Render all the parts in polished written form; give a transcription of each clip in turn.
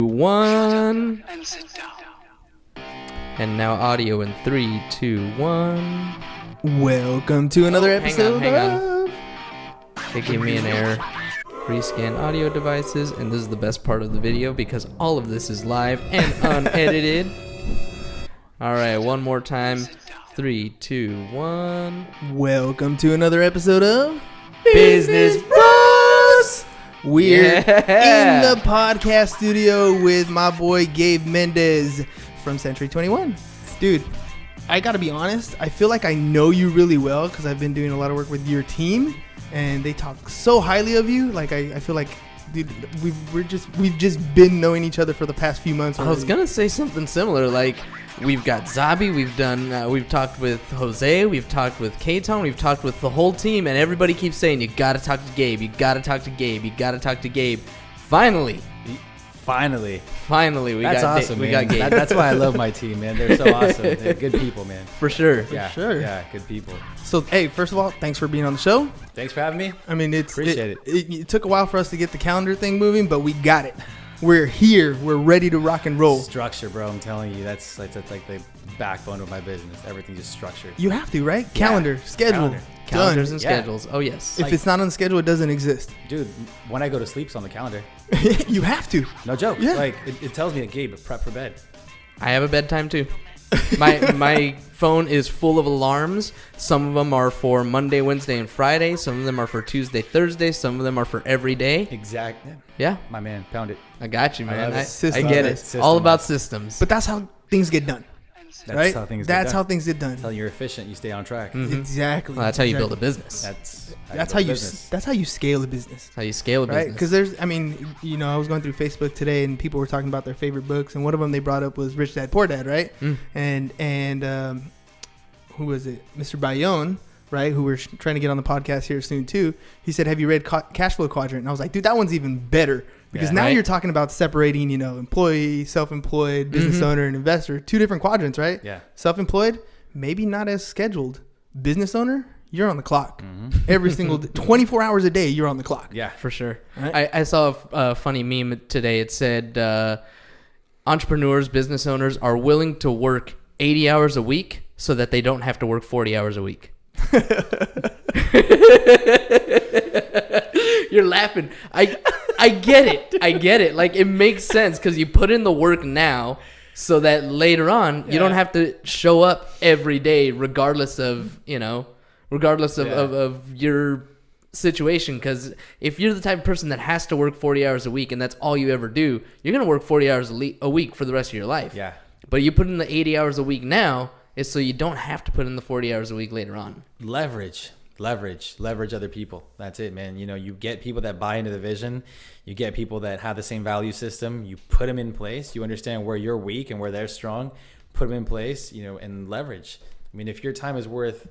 One. And sit down. And now audio in 3, 2, 1. Welcome to another episode hang on. of... It gave me an error. Rescan audio devices, and this is the best part of the video because all of this is live and unedited. Alright, one more time. 3, 2, 1. Welcome to another episode of... Business Bros! We're in the podcast studio with my boy Gabe Mendez from Century 21. Dude, I gotta be honest, I feel like I know you really well because I've been doing a lot of work with your team, and they talk so highly of you. Like I feel like, dude, we've just been knowing each other for the past few months already. I was gonna say something similar, like we've got Zabi, we've talked with Jose, we've talked with K-Ton, we've talked with the whole team, and everybody keeps saying, you gotta talk to Gabe, you gotta talk to Gabe, you gotta talk to Gabe. Finally, we got Gabe. That's why I love my team, man. They're so awesome. They're good people, man. For sure. Yeah, sure. Yeah, good people. So, hey, first of all, thanks for being on the show. Thanks for having me. I mean, Appreciate it. It took a while for us to get the calendar thing moving, but we got it. We're here. We're ready to rock and roll. Structure, bro. I'm telling you, that's like the backbone of my business. Everything's just structured. You have to, right? Calendar, schedule, Calendars done. and Yeah. schedules. Oh, yes. If it's not on the schedule, it doesn't exist. Dude, when I go to sleep, it's on the calendar. You have to. No joke. Yeah. Like it tells me that Gabe, prep for bed. I have a bedtime too. My phone is full of alarms. Some of them are for Monday, Wednesday, and Friday. Some of them are for Tuesday, Thursday. Some of them are for every day. Exactly. Yeah, My man, pound it. I got you, man. love it. I System. get it. System. All about systems. But that's how things get done, That's right? how things That's get how done. things get done. Until you're efficient, you stay on track. Exactly. Well, that's how you build a Exactly. business. That's That's how you business. scale a business. That's how you scale a Right? business. Because I was going through Facebook today, and people were talking about their favorite books, and one of them they brought up was Rich Dad Poor Dad, right? And who was it? Mr. Bayonne, right? Who we're trying to get on the podcast here soon too. He said, "Have you read Cash Flow Quadrant?" And I was like, "Dude, that one's even better because Yeah. now Right. you're talking about separating, employee, self-employed, business owner, and investor, two different quadrants, right? Yeah. Self-employed, maybe not as scheduled. Business owner, you're on the clock every single 24 hours a day. You're on the clock. Yeah. For sure. Right. I saw a funny meme today. It said entrepreneurs, business owners are willing to work 80 hours a week so that they don't have to work 40 hours a week. You're laughing. I get it. Like, it makes sense because you put in the work now so that later on you don't have to show up every day regardless of your situation. Because if you're the type of person that has to work 40 hours a week and that's all you ever do, you're going to work 40 hours a week for the rest of your life. Yeah. But you put in the 80 hours a week now is so you don't have to put in the 40 hours a week later on. Leverage other people. That's it, man. You get people that buy into the vision. You get people that have the same value system. You put them in place. You understand where you're weak and where they're strong. Put them in place, and leverage. I mean, if your time is worth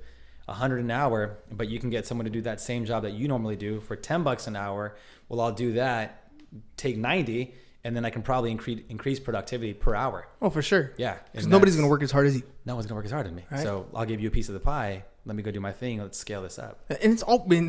$100 an hour, but you can get someone to do that same job that you normally do for $10 an hour, well, I'll do that, take 90, and then I can probably increase productivity per hour. Oh, for sure. Yeah. Because And nobody's that's- going to work as hard as you. No one's going to work as hard as me. Right. So I'll give you a piece of the pie. Let me go do my thing. Let's scale this up. And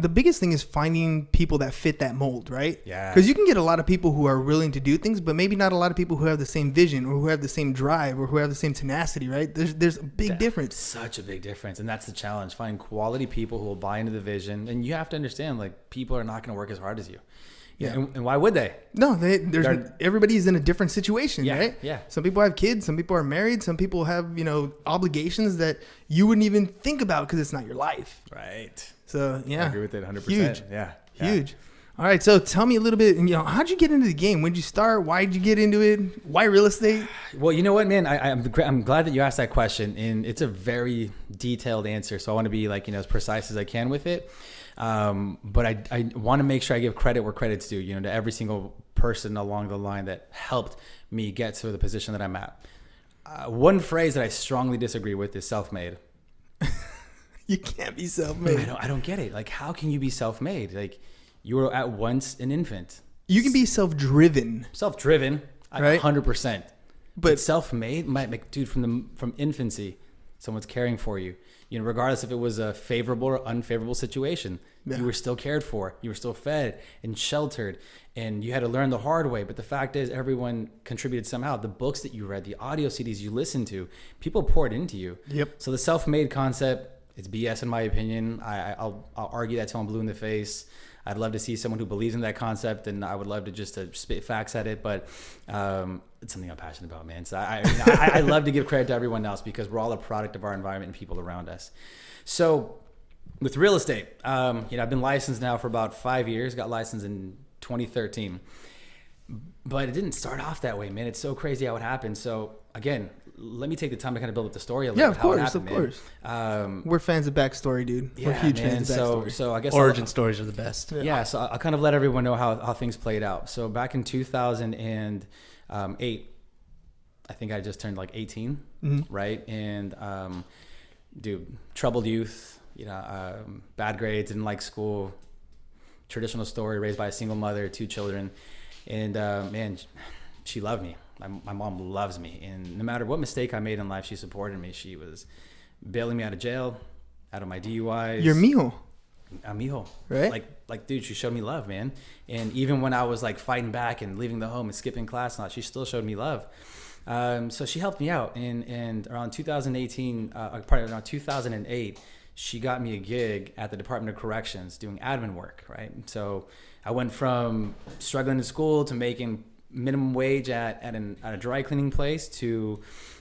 the biggest thing is finding people that fit that mold, right? Yeah. Because you can get a lot of people who are willing to do things, but maybe not a lot of people who have the same vision or who have the same drive or who have the same tenacity, right? There's a big difference. Such a big difference. And that's the challenge. Finding quality people who will buy into the vision. And you have to understand, like, people are not going to work as hard as you. Yeah. And why would they? No, everybody's in a different situation, Yeah, right? yeah. Some people have kids, some people are married, some people have, obligations that you wouldn't even think about because it's not your life. Right. So, yeah. I agree with it 100%. Huge. Yeah. Huge. All right, so tell me a little bit, how'd you get into the game? When did you start? Why did you get into it? Why real estate? Well, you know what, man? I'm glad that you asked that question. And it's a very detailed answer. So I want to be as precise as I can with it. But I want to make sure I give credit where credit's due, to every single person along the line that helped me get to the position that I'm at. One phrase that I strongly disagree with is self-made. You can't be self-made. I don't get it. Like, how can you be self-made? Like, you were at once an infant. You can be self-driven. Self-driven, Right. 100%. But Self-made, dude, from infancy, Someone's caring for you. You know, regardless if it was a favorable or unfavorable situation, you were still cared for. You were still fed and sheltered, and you had to learn the hard way. But the fact is, everyone contributed somehow. The books that you read, the audio CDs you listened to, people poured into you. Yep. So the self-made concept, it's BS in my opinion. I'll argue that till I'm blue in the face. I'd love to see someone who believes in that concept, and I would love to just to spit facts at it. But it's something I'm passionate about, man. So I love to give credit to everyone else because we're all a product of our environment and people around us. So with real estate, I've been licensed now for about 5 years. Got licensed in 2013, but it didn't start off that way, man. It's so crazy how it happened. So again, let me take the time to kind of build up the story a little bit. Of course. We're fans of backstory, dude. We're huge fans of backstory. So I guess origin stories are the best. Yeah. So I'll kind of let everyone know how things played out. So back in 2008, I think I just turned like 18, right? And dude, troubled youth, bad grades, didn't like school, traditional story, raised by a single mother, 2 children. And man, she loved me. My mom loves me, and no matter what mistake I made in life, she supported me. She was bailing me out of jail, out of my DUIs. You're mijo. I'm mijo. Right? Like, dude, she showed me love, man. And even when I was like fighting back and leaving the home and skipping class and all, she still showed me love. So she helped me out. And around 2008, she got me a gig at the Department of Corrections doing admin work, right? So I went from struggling in school to making minimum wage at a dry cleaning place to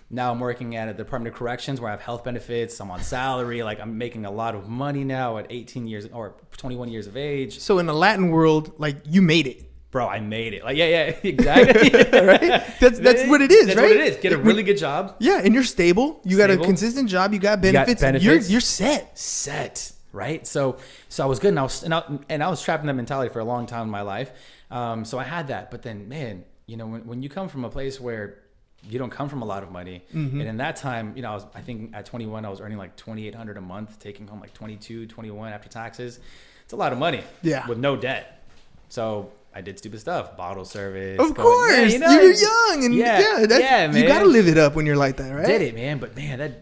now I'm working at a Department of Corrections where I have health benefits. I'm on salary. Like I'm making a lot of money now at 18 years or 21 years of age. So in the Latin world, like you made it. Bro, I made it. Like, yeah, exactly. Right? That's what it is, That's right? what it is. Get a really good job. Yeah, and you're stable. You got a consistent job. You got benefits. You're set. Set, right? So I was good, and I was trapped in that mentality for a long time in my life. So I had that, but then, man, when you come from a place where you don't come from a lot of money, and in that time, I think at 21, I was earning like $2,800 a month, taking home like 22, 21 after taxes. It's a lot of money, with no debt. So I did stupid stuff, bottle service. Of course, you're young, and man. You gotta live it up when you're like that, right? Did it, man? But man,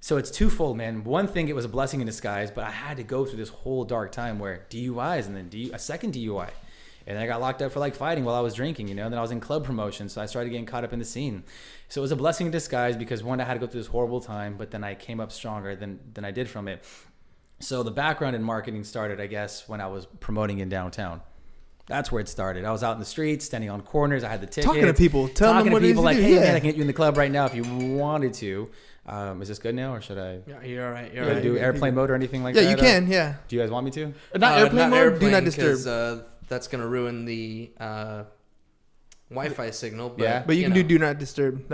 so it's twofold, man. One thing, it was a blessing in disguise, but I had to go through this whole dark time where DUIs and then a second DUI. And I got locked up for like fighting while I was drinking, and then I was in club promotion. So I started getting caught up in the scene. So it was a blessing in disguise because one, I had to go through this horrible time, but then I came up stronger than I did from it. So the background in marketing started, I guess, when I was promoting in downtown. That's where it started. I was out in the streets, standing on corners. I had the tickets. Talking to people. Telling them what people like, do. hey, man, I can get you in the club right now if you wanted to. Is this good now, or should I? Yeah, you're all right. Should I do airplane mode or anything like that? Yeah, you can. Yeah. Do you guys want me to? Not airplane mode. Do not disturb. That's gonna ruin the Wi-Fi signal. But, but you can do not disturb.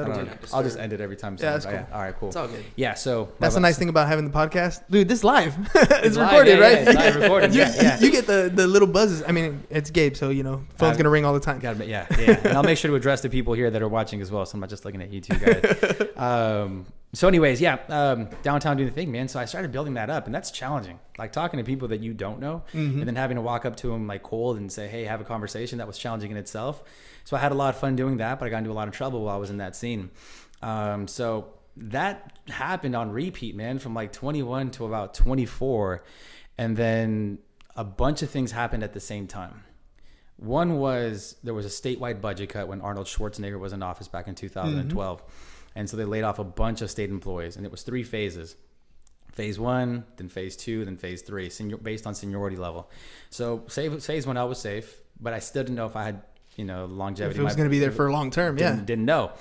I'll just end it every time. Yeah, that's cool. All right, cool. It's all good. Yeah, so that's the nice thing about having the podcast, dude. This live. It's recorded, right? Yeah, it's live recorded. You get the little buzzes. I mean, it's Gabe, so phone's gonna ring all the time. Yeah. And I'll make sure to address the people here that are watching as well, so I'm not just looking at you two guys. So anyways, downtown doing the thing, man. So I started building that up, and that's challenging. Like talking to people that you don't know, and then having to walk up to them like cold and say, hey, have a conversation. That was challenging in itself. So I had a lot of fun doing that, but I got into a lot of trouble while I was in that scene. So that happened on repeat, man, from like 21 to about 24. And then a bunch of things happened at the same time. One was there was a statewide budget cut when Arnold Schwarzenegger was in office back in 2012. And so they laid off a bunch of state employees, and it was 3 phases. Phase 1, then phase 2, then phase 3, based on seniority level. So phase 1, I was safe, but I still didn't know if I had, longevity. If it was going to be there for a long term, Didn't know.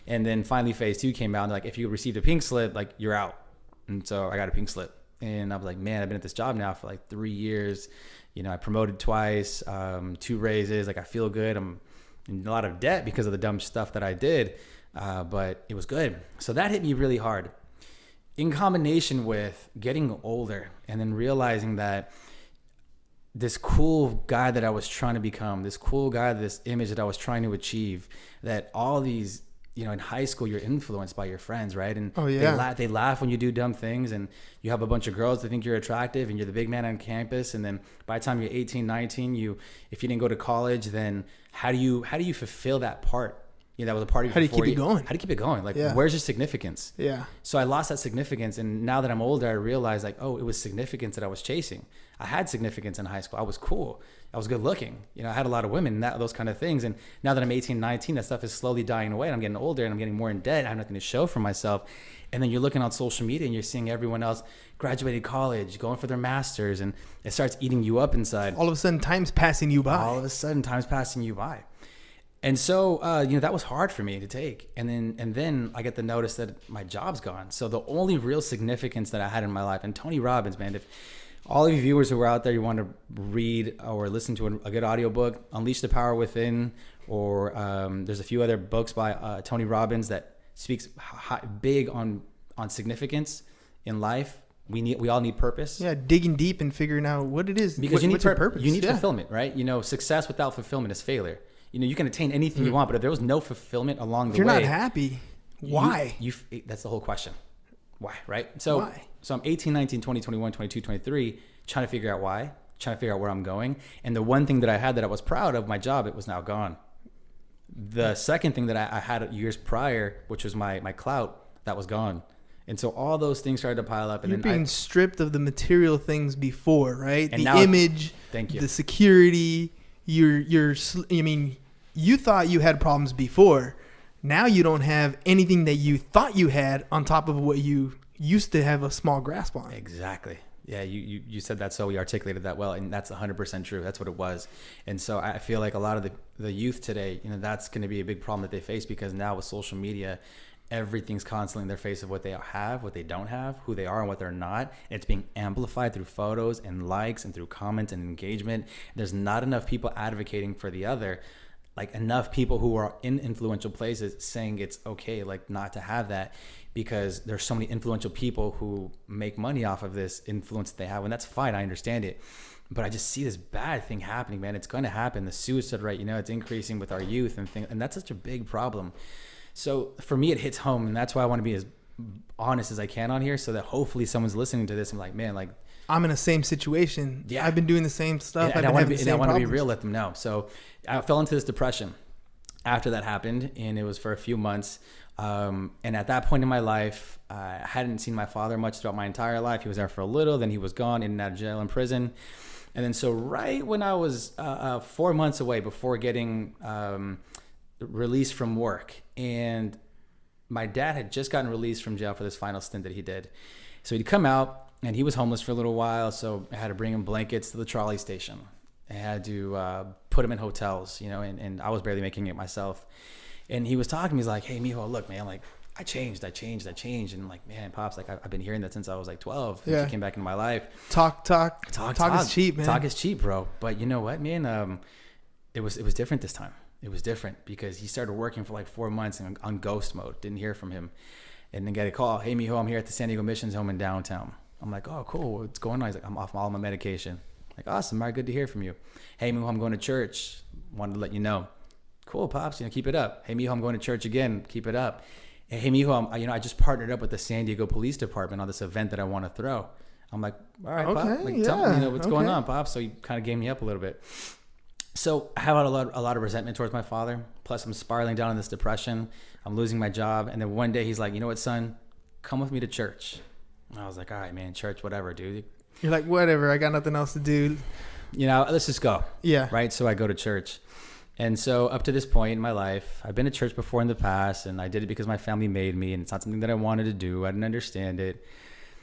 And then finally phase 2 came out, and like, if you received a pink slip, like, you're out. And so I got a pink slip. And I was like, man, I've been at this job now for like 3 years. I promoted twice, 2 raises. Like, I feel good. I'm in a lot of debt because of the dumb stuff that I did. But it was good. So that hit me really hard. In combination with getting older and then realizing that this cool guy that I was trying to become, this cool guy, this image that I was trying to achieve, that all these, in high school, you're influenced by your friends, right? And they laugh when you do dumb things, and you have a bunch of girls that think you're attractive, and you're the big man on campus. And then by the time you're 18, 19, if you didn't go to college, then how do you fulfill that part that was a part of How do you keep it going? How do you keep it going? Like, Yeah. where's your significance? Yeah. So I lost that significance. And now that I'm older, I realized like, oh, it was significance that I was chasing. I had significance in high school. I was cool. I was good looking. I had a lot of women, those kind of things. And now that I'm 18, 19, that stuff is slowly dying away. And I'm getting older and I'm getting more in debt. I have nothing to show for myself. And then you're looking on social media and you're seeing everyone else graduated college, going for their masters, and it starts eating you up inside. All of a sudden, time's passing you by. All of a sudden, time's passing you by. And so, that was hard for me to take. And then I get the notice that my job's gone. So the only real significance that I had in my life, and Tony Robbins, man, if all of you viewers who are out there, you want to read or listen to a good audiobook, Unleash the Power Within, or there's a few other books by Tony Robbins that speaks big on significance in life. We all need purpose. Yeah, digging deep and figuring out what it is. Because you need what's your purpose. You need fulfillment, right? Success without fulfillment is failure. You can attain anything you want, but if there was no fulfillment along the way, if you're not happy, why? That's the whole question. Why, right? So, why? So I'm 18, 19, 20, 21, 22, 23, trying to figure out why, trying to figure out where I'm going. And the one thing that I had that I was proud of, my job, it was now gone. The second thing that I had years prior, which was my clout, that was gone. And so all those things started to pile up. And You're then being stripped of the material things before, right? And the now, image, thank you. The security. You thought you had problems before. Now you don't have anything that you thought you had on top of what you used to have a small grasp on. Exactly. Yeah, you said that, so we articulated that well, and that's 100% true. That's what it was. And so I feel like a lot of the youth today, that's going to be a big problem that they face, because now with social media, everything's constantly in their face of what they have, what they don't have, who they are and what they're not. And it's being amplified through photos and likes and through comments and engagement. There's not enough people advocating for the other, like enough people who are in influential places saying it's okay, like not to have that, because there's so many influential people who make money off of this influence that they have. And that's fine. I understand it. But I just see this bad thing happening, man. It's going to happen. The suicide rate, it's increasing with our youth and things. And that's such a big problem. So for me, it hits home, and that's why I want to be as honest as I can on here, so that hopefully someone's listening to this and like, man, like I'm in the same situation. Yeah, I've been doing the same stuff. And I want to be real, let them know. So I fell into this depression after that happened, and it was for a few months. And at that point in my life, I hadn't seen my father much throughout my entire life. He was there for a little, then he was gone, in and out of jail and prison. And then so right when I was 4 months away before getting released from work, and my dad had just gotten released from jail for this final stint that he did. So he'd come out, and he was homeless for a little while, so I had to bring him blankets to the trolley station. I had to put him in hotels, and I was barely making it myself. And he was talking to me, he's like, hey, mijo, look, man, like, I changed. And I'm like, man, Pops, like, I've been hearing that since I was like 12. Yeah. He came back into my life. Talk is cheap, man. Talk is cheap, bro. But you know what, man? It was different this time. It was different because he started working for like 4 months on ghost mode. Didn't hear from him. And then get a call. Hey, mijo, I'm here at the San Diego Missions Home in downtown. I'm like, oh, cool. What's going on? He's like, I'm off all my medication. Like, awesome. All right, good to hear from you. Hey, mijo, I'm going to church. Wanted to let you know. Cool, Pops. Keep it up. Hey, mijo, I'm going to church again. Keep it up. Hey, mijo, I just partnered up with the San Diego Police Department on this event that I want to throw. I'm like, all right, okay, Pop. Like, tell me, what's going on, Pop? So he kind of gave me up a little bit. So I have a lot of resentment towards my father. Plus, I'm spiraling down in this depression. I'm losing my job. And then one day he's like, you know what, son? Come with me to church. And I was like, all right, man, church, whatever, dude. You're like, whatever. I got nothing else to do. Let's just go. Yeah. Right? So I go to church. And so up to this point in my life, I've been to church before in the past, and I did it because my family made me, and it's not something that I wanted to do. I didn't understand it.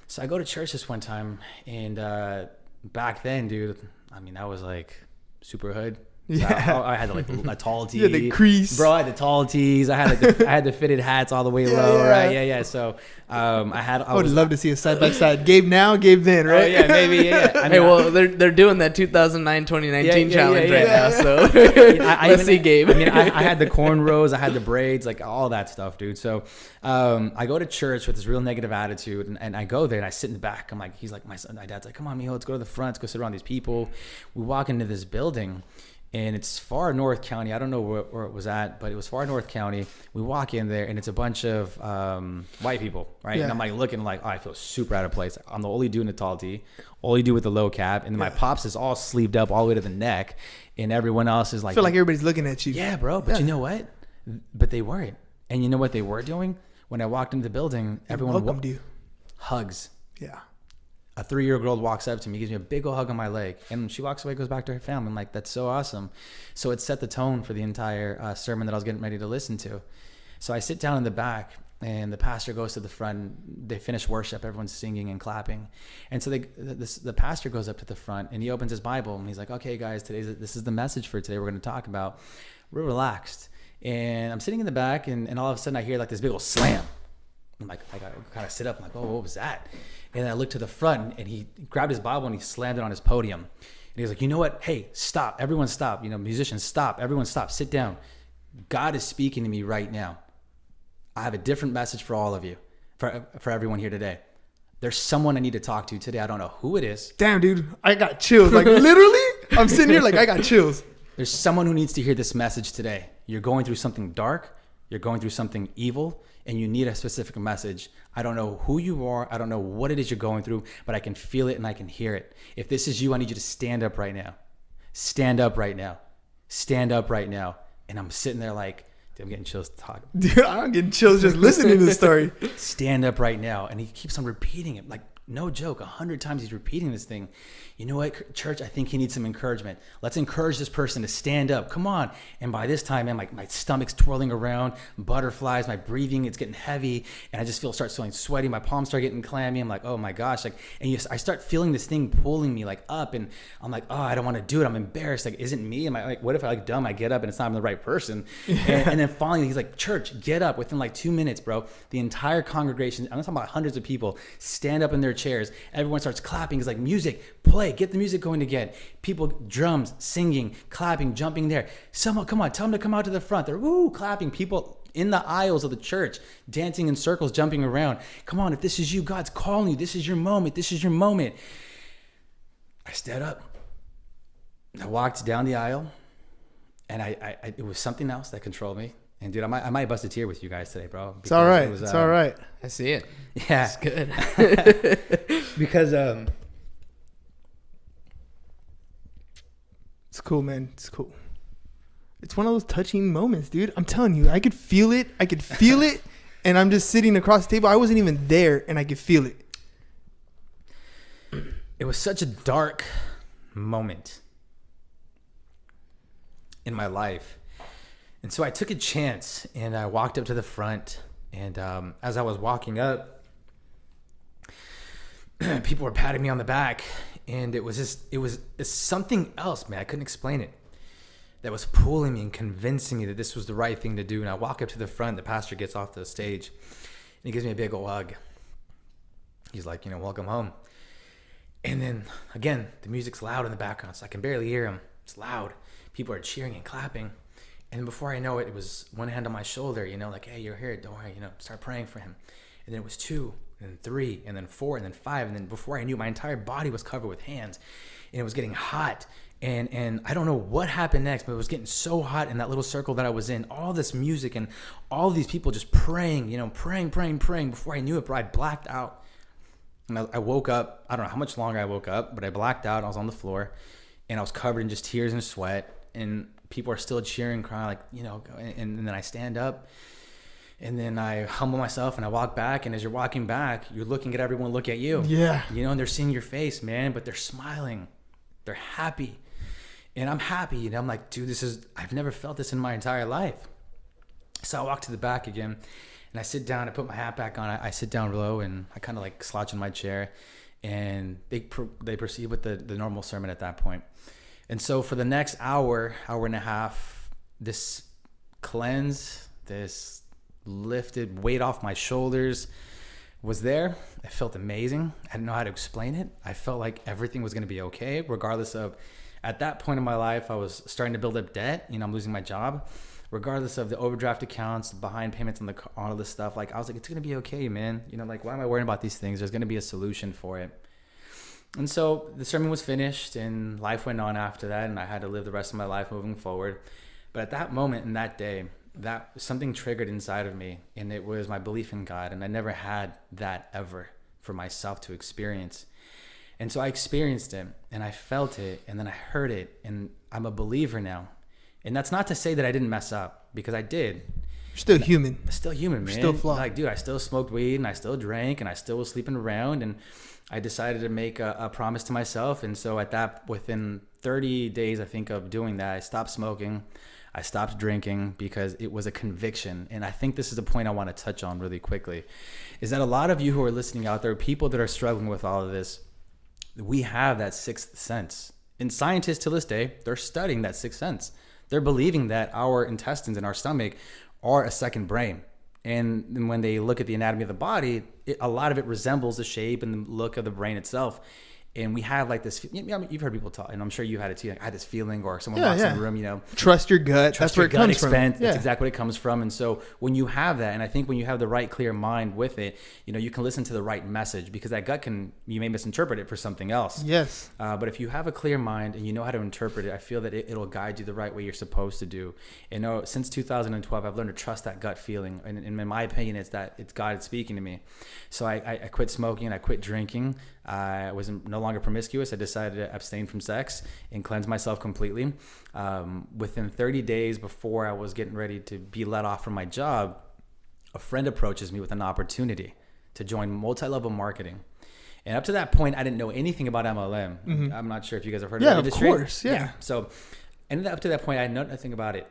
So I go to church this one time, and back then, dude, I was like super hood. So yeah. I had like a tall tee. You had the crease. Bro, I had the tall tees. I had the fitted hats all the way low, yeah. right? Yeah. So I would love to see a side by side. Gabe now, Gabe then, right? Oh, yeah, maybe, yeah. Well, they're doing that 2009-2019 challenge right now, so let's see Gabe. I had the cornrows, I had the braids, like all that stuff, dude. So I go to church with this real negative attitude, and I go there and I sit in the back. I'm like, my dad's like, come on, mijo, let's go to the front, let's go sit around these people. We walk into this building. And it's far North County. I don't know where it was at, but it was far North County. We walk in there, and it's a bunch of white people, right? Yeah. And I'm like looking like, oh, I feel super out of place. I'm the only dude in the tall tee, only dude with the low cap. And then my Pops is all sleeved up all the way to the neck. And everyone else is like... I feel like everybody's looking at you. Yeah, bro. But you know what? But they weren't. And you know what they were doing? When I walked into the building, everyone welcomed you. Hugs. Yeah. A 3-year-old girl walks up to me, gives me a big old hug on my leg, and she walks away, goes back to her family. I'm like, that's so awesome. So it set the tone for the entire sermon that I was getting ready to listen to. So I sit down in the back, and the pastor goes to the front. They finish worship. Everyone's singing and clapping. And so the pastor goes up to the front, and he opens his Bible, and he's like, okay, guys, this is the message for today we're going to talk about. We're relaxed. And I'm sitting in the back, and all of a sudden I hear like this big old slam. I'm like, I gotta kind of sit up. I'm like, oh, what was that? And then I looked to the front, and he grabbed his Bible and he slammed it on his podium. And he was like, you know what? Hey, stop. Everyone stop. Musicians, stop. Everyone stop. Sit down. God is speaking to me right now. I have a different message for all of you, for everyone here today. There's someone I need to talk to today. I don't know who it is. Damn, dude. I got chills. Like, literally, I'm sitting here like I got chills. There's someone who needs to hear this message today. You're going through something dark. You're going through something evil, and you need a specific message. I don't know who you are. I don't know what it is you're going through, but I can feel it and I can hear it. If this is you, I need you to stand up right now. Stand up right now. Stand up right now. And I'm sitting there like, dude, I'm getting chills to talk. Dude, I'm getting chills just listening to the story. Stand up right now. And he keeps on repeating it. Like, no joke, 100 times he's repeating this thing. You know what, church? I think he needs some encouragement. Let's encourage this person to stand up. Come on. And by this time, man, my stomach's twirling around, butterflies, my breathing, it's getting heavy. And I just start feeling sweaty. My palms start getting clammy. I'm like, oh my gosh. I start feeling this thing pulling me like up. And I'm like, oh, I don't want to do it. I'm embarrassed. Like, isn't me? Am I like, what if I dumb? I get up and it's not I'm the right person. Yeah. And then finally he's like, church, get up. Within like 2 minutes, bro, the entire congregation, I'm talking about hundreds of people, stand up in their chairs. Everyone starts clapping. It's like, music, play, get the music going again. People, drums, singing, clapping, jumping there. Someone, come on, tell them to come out to the front. They're woo, clapping. People in the aisles of the church, dancing in circles, jumping around. Come on, if this is you, God's calling you. This is your moment. This is your moment. I stood up. I walked down the aisle, and it was something else that controlled me. And dude, I might bust a tear with you guys today, bro. It's all right. It's all right. I see it. Yeah, it's good. Because it's cool, man. It's cool. It's one of those touching moments, dude. I'm telling you, I could feel it. I could feel it, and I'm just sitting across the table. I wasn't even there, and I could feel it. It was such a dark moment in my life. And so I took a chance and I walked up to the front. And as I was walking up, people were patting me on the back. And it was something else, man. I couldn't explain it. That was pulling me and convincing me that this was the right thing to do. And I walk up to the front. The pastor gets off the stage and he gives me a big old hug. He's like, welcome home. And then again, the music's loud in the background, so I can barely hear him. It's loud. People are cheering and clapping. And before I know it, it was one hand on my shoulder, like, hey, you're here. Don't worry, start praying for him. And then it was 2, and then 3, and then 4, and then 5. And then before I knew, my entire body was covered with hands. And it was getting hot. And I don't know what happened next, but it was getting so hot in that little circle that I was in. All this music and all these people just praying, praying. Before I knew it, bro, I blacked out. And I woke up. I don't know how much longer I woke up, but I blacked out. I was on the floor. And I was covered in just tears and sweat. And people are still cheering, crying, like, and then I stand up and then I humble myself and I walk back. And as you're walking back, you're looking at everyone look at you. Yeah. And they're seeing your face, man, but they're smiling. They're happy. And I'm happy. And I'm like, dude, I've never felt this in my entire life. So I walk to the back again and I sit down, I put my hat back on. I sit down low and I kind of like slouch in my chair and they proceed with the normal sermon at that point. And so for the next hour and a half, this cleanse, this lifted weight off my shoulders was there. It felt amazing. I didn't know how to explain it. I felt like everything was going to be okay, regardless of, at that point in my life, I was starting to build up debt. I'm losing my job. Regardless of the overdraft accounts, behind payments on all of this stuff, like I was like, it's going to be okay, man. Why am I worrying about these things? There's going to be a solution for it. And so the sermon was finished and life went on after that, and I had to live the rest of my life moving forward. But at that moment in that day, that something triggered inside of me, and it was my belief in God. And I never had that ever for myself to experience. And so I experienced it and I felt it and then I heard it, and I'm a believer now. And that's not to say that I didn't mess up, because I did. You're still human. Still human, man. Still flawed. Like, dude, I still smoked weed and I still drank and I still was sleeping around, and I decided to make a promise to myself. And so within 30 days, I think, of doing that, I stopped smoking. I stopped drinking because it was a conviction. And I think this is a point I want to touch on really quickly, is that a lot of you who are listening out there, people that are struggling with all of this, we have that sixth sense. And scientists to this day, they're studying that sixth sense. They're believing that our intestines and our stomach are a second brain. And when they look at the anatomy of the body, a lot of it resembles the shape and the look of the brain itself. And we have like this, you've heard people talk, and I'm sure you had it too. Like, I had this feeling, or someone walks in the room, trust your gut. That's where it comes from. That's exactly what it comes from. And so when you have that, and I think when you have the right clear mind with it, you can listen to the right message, because that gut you may misinterpret it for something else. Yes. But if you have a clear mind and you know how to interpret it, I feel that it'll guide you the right way you're supposed to do. And since 2012, I've learned to trust that gut feeling. And in my opinion, it's God speaking to me. So I quit smoking and I quit drinking. I was no longer promiscuous. I decided to abstain from sex and cleanse myself completely. Within 30 days before I was getting ready to be let off from my job, a friend approaches me with an opportunity to join multi-level marketing. And up to that point, I didn't know anything about MLM. Mm-hmm. I'm not sure if you guys have heard of the industry. Of course, yeah. So, and up to that point, I know nothing about it.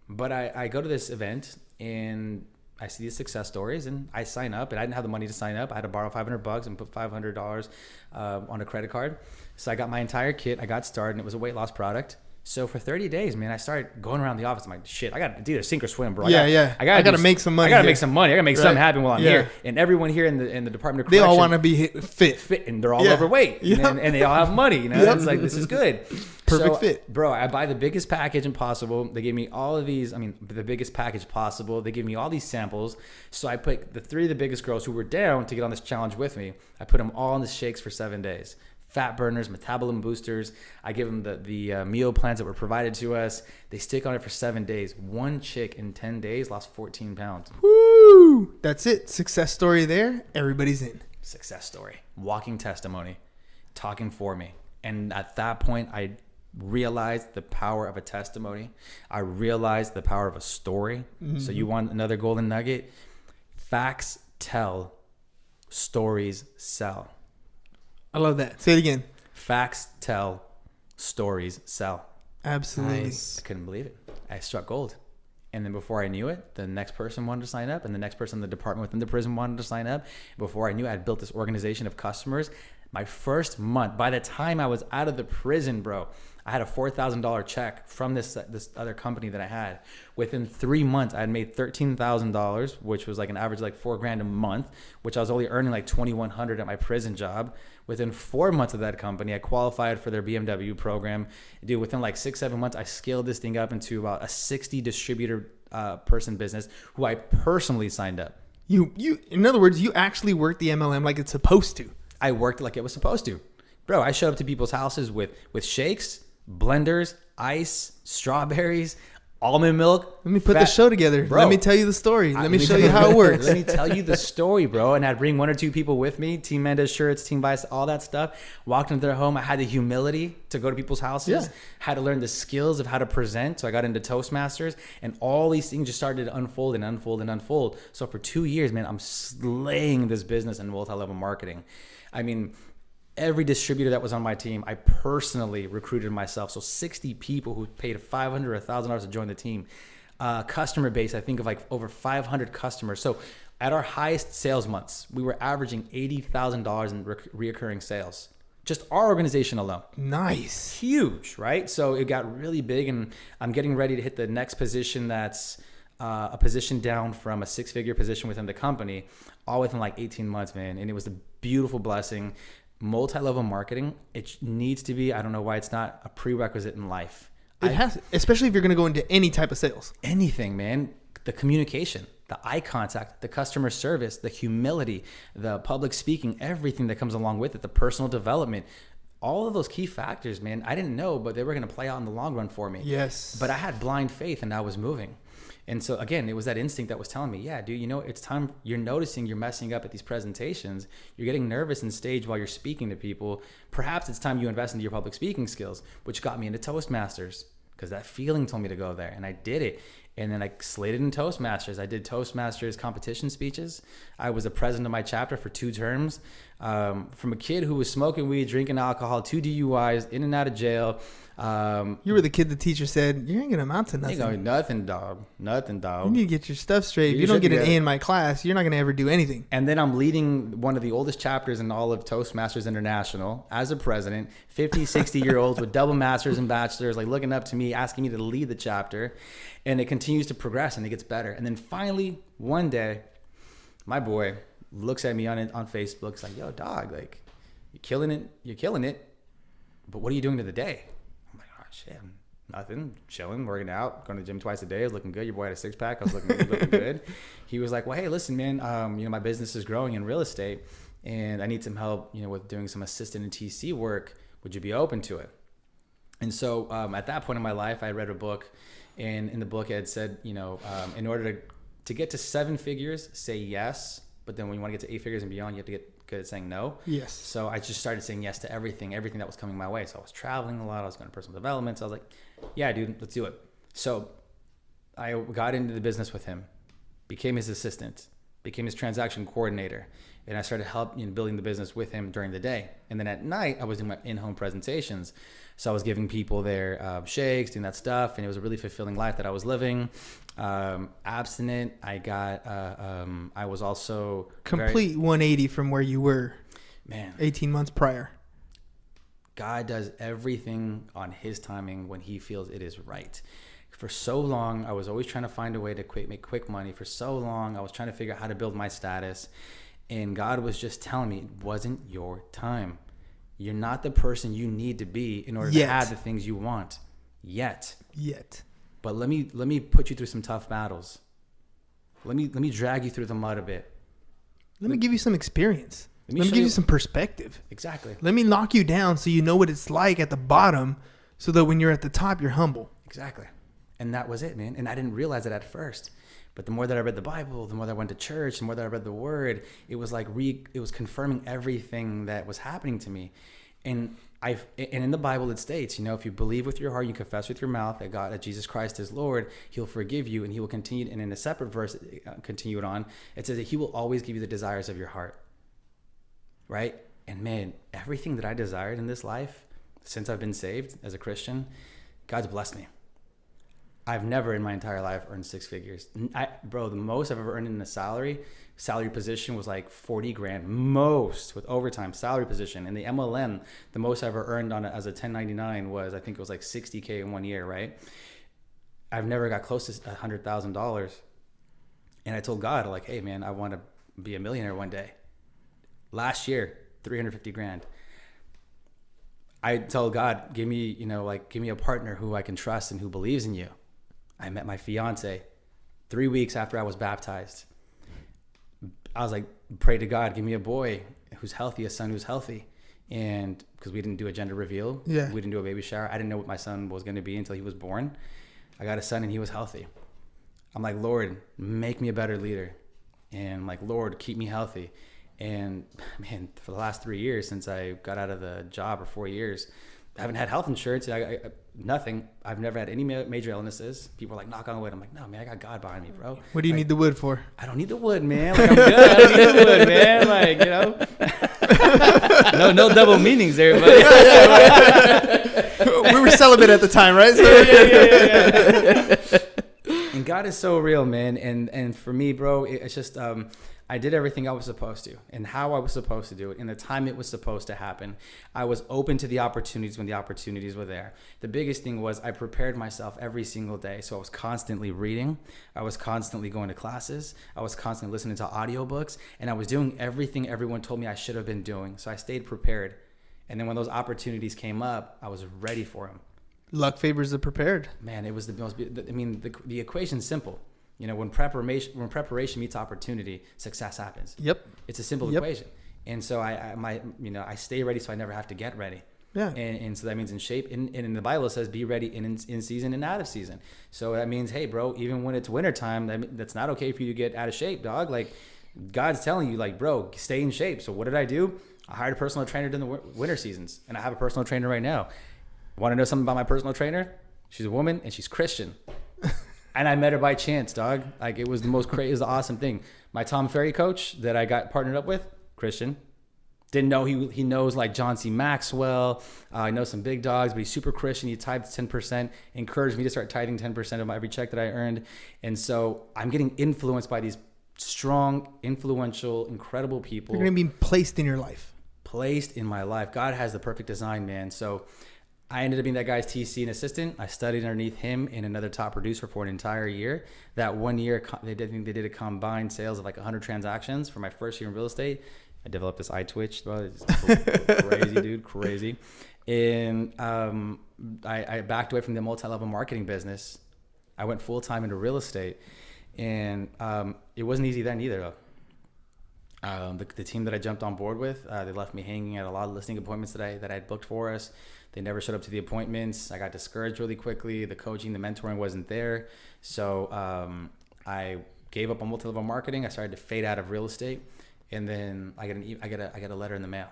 But I go to this event and I see these success stories and I sign up, and I didn't have the money to sign up. I had to borrow $500 and put $500 on a credit card. So I got my entire kit. I got started, and it was a weight loss product. So for 30 days, man, I started going around the office. I'm like, shit, I got to either sink or swim, bro. I got to make some money. I got to make some money. I got to make something happen while I'm here. And everyone here in the Department of Correction, they all want to be fit, and they're all overweight, and they all have money. It's like, this is good. Perfect fit. Bro, I buy the biggest package possible. They gave me all of these. The biggest package possible. They gave me all these samples. So I put the 3 of the biggest girls who were down to get on this challenge with me. I put them all in the shakes for 7 days. Fat burners, metabolism boosters. I give them the meal plans that were provided to us. They stick on it for 7 days. One chick in 10 days lost 14 pounds. Woo! That's it. Success story there. Everybody's in. Success story. Walking testimony. Talking for me. And at that point, I realized the power of a testimony. I realized the power of a story. Mm-hmm. So you want another golden nugget? Facts tell. Stories sell. I love that. Say it again. Facts tell, stories sell. Absolutely. Nice. I couldn't believe it. I struck gold. And then before I knew it, the next person wanted to sign up, and the next person in the department within the prison wanted to sign up. Before I knew it, I had built this organization of customers. My first month, by the time I was out of the prison, bro, I had a $4,000 check from this other company that I had. Within 3 months, I had made $13,000, which was like an average like $4,000 a month, which I was only earning like $2,100 at my prison job. Within 4 months of that company, I qualified for their BMW program. Dude, within like 6-7 months, I scaled this thing up into about a 60 distributor person business who I personally signed up. You, in other words, you actually worked the MLM like it's supposed to. I worked like it was supposed to. Bro, I showed up to people's houses with shakes, blenders, ice, strawberries, almond milk. Let me put the show together. Bro, let me tell you the story. Let me show you how it works. Let me tell you the story, bro. And I'd bring 1 or 2 people with me, Team Mendez shirts, Team Vice, all that stuff. Walked into their home. I had the humility to go to people's houses. Had to learn the skills of how to present. So I got into Toastmasters, and all these things just started to unfold and unfold and unfold. So for 2 years, man, I'm slaying this business in multi-level marketing. Every distributor that was on my team, I personally recruited myself. So 60 people who paid $500 or $1,000 to join the team. Customer base, I think of like over 500 customers. So at our highest sales months, we were averaging $80,000 in reoccurring sales. Just our organization alone. Nice. Huge, right? So it got really big, and I'm getting ready to hit the next position that's a position down from a 6-figure position within the company, all within like 18 months, man. And it was a beautiful blessing. Multi-level marketing, it needs to be, I don't know why it's not a prerequisite in life. It has, especially if you're going to go into any type of sales. Anything, man. The communication, the eye contact, the customer service, the humility, the public speaking, everything that comes along with it, the personal development, all of those key factors, man, I didn't know, but they were going to play out in the long run for me. Yes. But I had blind faith, and I was moving. And so again, it was that instinct that was telling me, yeah, dude, it's time. You're noticing you're messing up at these presentations. You're getting nervous in stage while you're speaking to people. Perhaps it's time you invest into your public speaking skills, which got me into Toastmasters, because that feeling told me to go there, and I did it. And then I slated in Toastmasters. I did Toastmasters competition speeches. I was the president of my chapter for 2 terms. From a kid who was smoking weed, drinking alcohol, 2 DUIs, in and out of jail. You were the kid the teacher said, you ain't going to amount to nothing. You know, nothing, dog. Nothing, dog. You need to get your stuff straight. If you don't get an A in my class, you're not going to ever do anything. And then I'm leading one of the oldest chapters in all of Toastmasters International as a president, 50, 60-year-olds with double masters and bachelors, like looking up to me, asking me to lead the chapter. And it continues to progress and it gets better. And then finally, one day, my boy looks at me on Facebook. It's like, yo, dog, like, you're killing it. But what are you doing to the day? I'm like, oh, shit, nothing. Chilling, working out, going to the gym twice a day. I was looking good. Your boy had a 6-pack. I was looking good. He was like, well, hey, listen, man, my business is growing in real estate and I need some help, with doing some assistant and TC work. Would you be open to it? And so at that point in my life, I read a book, and in the book it had said, in order to get to 7 figures, say yes. But then when you want to get to 8 figures and beyond, you have to get good at saying no. Yes. So I just started saying yes to everything that was coming my way. So I was traveling a lot. I was going to personal development. So I was like, yeah, dude, let's do it. So I got into the business with him, became his assistant, became his transaction coordinator. And I started building the business with him during the day. And then at night, I was doing my in-home presentations. So I was giving people their shakes, doing that stuff. And it was a really fulfilling life that I was living. Abstinent. I was also complete 180 from where you were, man, 18 months prior. God does everything on his timing when he feels it is right. For so long, I was always trying to find a way to make quick money. For so long, I was trying to figure out how to build my status. And God was just telling me it wasn't your time. You're not the person you need to be in order to have the things you want yet. But let me put you through some tough battles. Let me drag you through the mud a bit. Let me give you some experience. Let me give you some perspective. Exactly. Let me knock you down so you know what it's like at the bottom, so that when you're at the top, you're humble. Exactly. And that was it, man. And I didn't realize it at first. But the more that I read the Bible, the more that I went to church, the more that I read the Word, it was like it was confirming everything that was happening to me. And in the Bible it states, if you believe with your heart, you confess with your mouth that Jesus Christ is Lord, he'll forgive you and he will continue. And in a separate verse, continue it on, it says that he will always give you the desires of your heart. Right? And man, everything that I desired in this life, since I've been saved as a Christian, God's blessed me. I've never in my entire life earned 6 figures. The most I've ever earned in a salary position was like 40 grand, most with overtime salary position. In the MLM, the most I ever earned as a 1099 was, I think it was like 60K in 1 year, right? I've never got close to $100,000. And I told God, like, hey man, I want to be a millionaire one day. Last year, 350 grand. I told God, give me a partner who I can trust and who believes in you. I met my fiance 3 weeks after I was baptized. I was like, pray to God, give me a boy who's healthy, a son who's healthy. And because we didn't do a gender reveal, we didn't do a baby shower. I didn't know what my son was going to be until he was born. I got a son and he was healthy. I'm like, Lord, make me a better leader. And I'm like, Lord, keep me healthy. And man, for the last 3 years since I got out of the job, or 4 years, I haven't had health insurance. Nothing. I've never had any major illnesses. People are like, knock on wood. I'm like, no, man, I got God behind me, bro. What do you need the wood for? I don't need the wood, man. Like, I'm good. I don't need the wood, man. Like, no double meanings there, buddy. We were celibate at the time, right? So yeah. And God is so real, man. And for me, bro, it's just I did everything I was supposed to, and how I was supposed to do it, in the time it was supposed to happen. I was open to the opportunities when the opportunities were there. The biggest thing was I prepared myself every single day. So I was constantly reading. I was constantly going to classes. I was constantly listening to audiobooks, and I was doing everything everyone told me I should have been doing. So I stayed prepared. And then when those opportunities came up, I was ready for them. Luck favors the prepared. Man, it was the equation's simple. When preparation meets opportunity, success happens. Yep. It's a simple equation. And so I stay ready so I never have to get ready. Yeah. And so that means in shape. And in the Bible it says be ready in season and out of season. So that means, hey, bro, even when it's wintertime, that's not okay for you to get out of shape, dog. Like, God's telling you, like, bro, stay in shape. So what did I do? I hired a personal trainer during the winter seasons. And I have a personal trainer right now. Want to know something about my personal trainer? She's a woman and she's Christian. And I met her by chance, dog. Like, it was the most crazy, it was the awesome thing. My Tom Ferry coach that I got partnered up with, Christian, didn't know he knows like John C. Maxwell. I know some big dogs, but he's super Christian. He tithes 10%, encouraged me to start tithing 10% of every check that I earned. And so I'm getting influenced by these strong, influential, incredible people. You're going to be placed in your life. Placed in my life. God has the perfect design, man. So I ended up being that guy's TC and assistant. I studied underneath him and another top producer for an entire year. That 1 year, they did a combined sales of like 100 transactions for my first year in real estate. I developed this eye twitch, bro. It's crazy, dude, crazy. And I backed away from the multi-level marketing business. I went full-time into real estate. And it wasn't easy then either, though. The team that I jumped on board with, they left me hanging at a lot of listing appointments that I had booked for us. They never showed up to the appointments. I got discouraged really quickly. The coaching, the mentoring wasn't there. So I gave up on multi-level marketing. I started to fade out of real estate. And then I get a letter in the mail.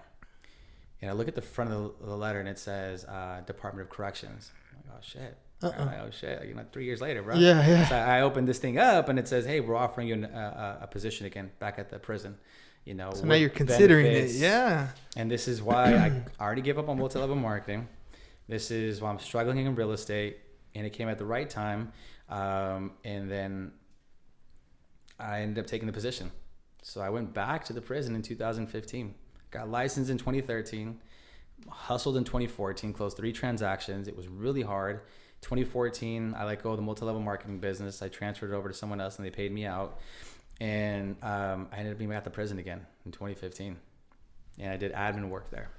And I look at the front of the letter and it says Department of Corrections. I'm like, oh, shit. Oh, shit. 3 years later, bro. Yeah. So I opened this thing up and it says, hey, we're offering you a position again back at the prison. So now you're considering benefits. it. Yeah. And this is why I already gave up on multi-level marketing. This is why I'm struggling in real estate. And it came at the right time. And then I ended up taking the position. So I went back to the prison in 2015, got licensed in 2013, hustled in 2014, closed 3 transactions. It was really hard. 2014, I let go of the multi-level marketing business. I transferred it over to someone else and they paid me out. And I ended up being back at the prison again in 2015. And I did admin work there.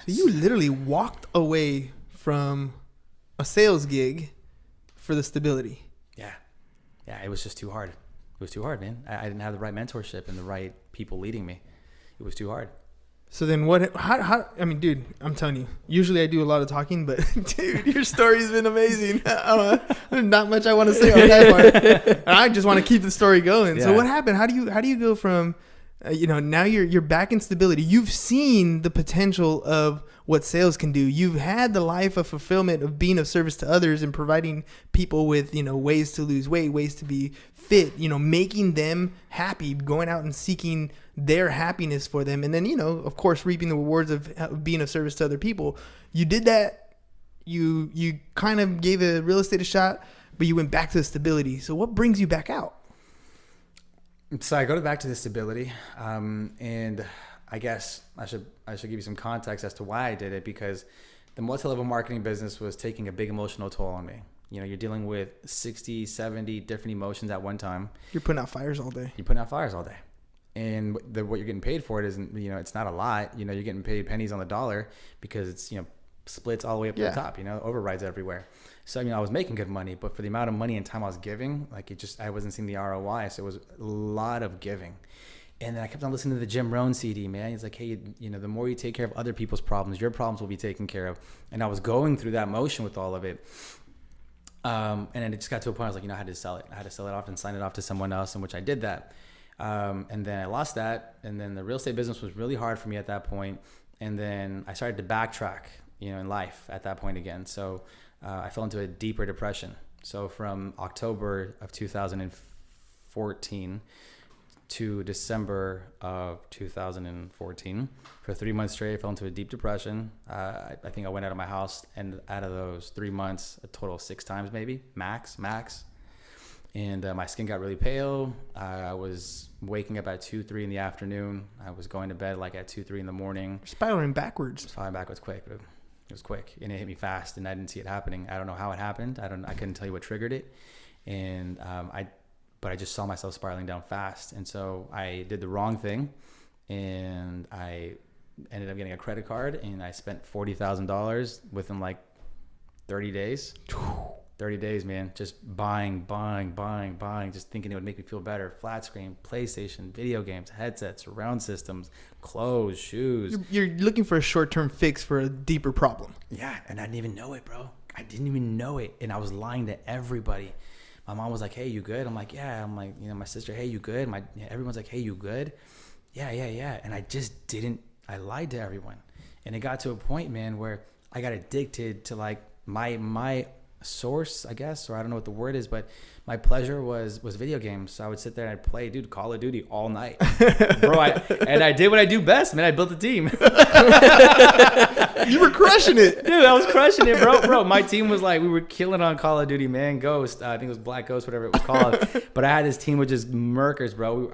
So you literally walked away from a sales gig for the stability. Yeah. Yeah, it was just too hard. It was too hard, man. I didn't have the right mentorship and the right people leading me. It was too hard. So then how I mean, dude, I'm telling you, usually I do a lot of talking, but dude, your story's been amazing. Not much I want to say on that part. I just want to keep the story going. Yeah. So what happened? How do you go from, now you're back in stability. You've seen the potential of what sales can do. You've had the life of fulfillment of being of service to others and providing people with, ways to lose weight, ways to be fit, making them happy, going out and seeking their happiness for them. And then, of course, reaping the rewards of being of service to other people. You did that. You kind of gave a real estate a shot, but you went back to the stability. So what brings you back out? So I go back to the stability, and I guess I should give you some context as to why I did it, because the multi-level marketing business was taking a big emotional toll on me. You're dealing with 60, 70 different emotions at one time. You're putting out fires all day. And what you're getting paid for it isn't, it's not a lot. You're getting paid pennies on the dollar because it's, splits all the way up to the top, overrides everywhere. So, I was making good money, but for the amount of money and time I was giving, I wasn't seeing the ROI. So it was a lot of giving. And then I kept on listening to the Jim Rohn CD, man. He's like, hey, the more you take care of other people's problems, your problems will be taken care of. And I was going through that motion with all of it. And then it just got to a point I was like, I had to sell it. I had to sell it off and sign it off to someone else, in which I did that. And then I lost that. And then the real estate business was really hard for me at that point. And then I started to backtrack, in life at that point again. So I fell into a deeper depression. So from October of 2014 to December of 2014, for 3 months straight, I fell into a deep depression. I think I went out of my house, and out of those 3 months, a total of 6 times maybe, max. And my skin got really pale. I was waking up at 2, 3 in the afternoon. I was going to bed like at 2, 3 in the morning. Spiraling backwards. Spiraling backwards quick, dude. It was quick, and it hit me fast, and I didn't see it happening. I don't know how it happened. I couldn't tell you what triggered it. And but I just saw myself spiraling down fast. And so I did the wrong thing, and I ended up getting a credit card, and I spent $40,000 within like 30 days. 30 days, man, just buying, just thinking it would make me feel better. Flat screen, PlayStation, video games, headsets, surround systems, clothes, shoes. You're looking for a short-term fix for a deeper problem. Yeah, and I didn't even know it, bro. I didn't even know it, and I was lying to everybody. My mom was like, hey, you good? I'm like, yeah. I'm like, my sister, hey, you good? Everyone's like, hey, you good? Yeah. And I just didn't. I lied to everyone. And it got to a point, man, where I got addicted to like my source, I guess, or I don't know what the word is, but my pleasure was video games. So I would sit there and I'd play, dude, Call of Duty all night, bro. I did what I do best, man. I built a team. You were crushing it, dude. I was crushing it, bro. My team was like, we were killing on Call of Duty, man. Ghost, I think it was Black Ghost, whatever it was called. But I had this team with just murkers, bro.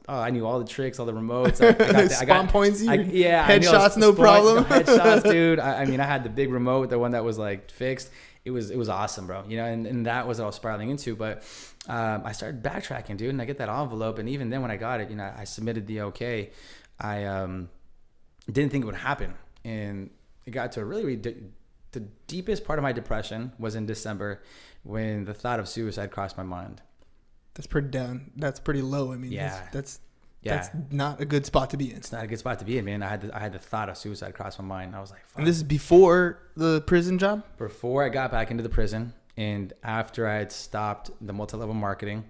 I knew all the tricks, all the remotes. Spawn points, headshots, no problem. Headshots, dude. I had the big remote, the one that was like fixed. It was awesome, bro. You know, and that was what I was spiraling into. But I started backtracking, dude, and I get that envelope. And even then, when I got it, you know, I submitted the okay. I didn't think it would happen, and it got to the deepest part of my depression was in December, when the thought of suicide crossed my mind. That's pretty down. That's pretty low. I mean, that's not a good spot to be in. It's not a good spot to be in, man. I had the thought of suicide cross my mind. I was like, fuck. And this is before the prison job? Before I got back into the prison, and after I had stopped the multi-level marketing,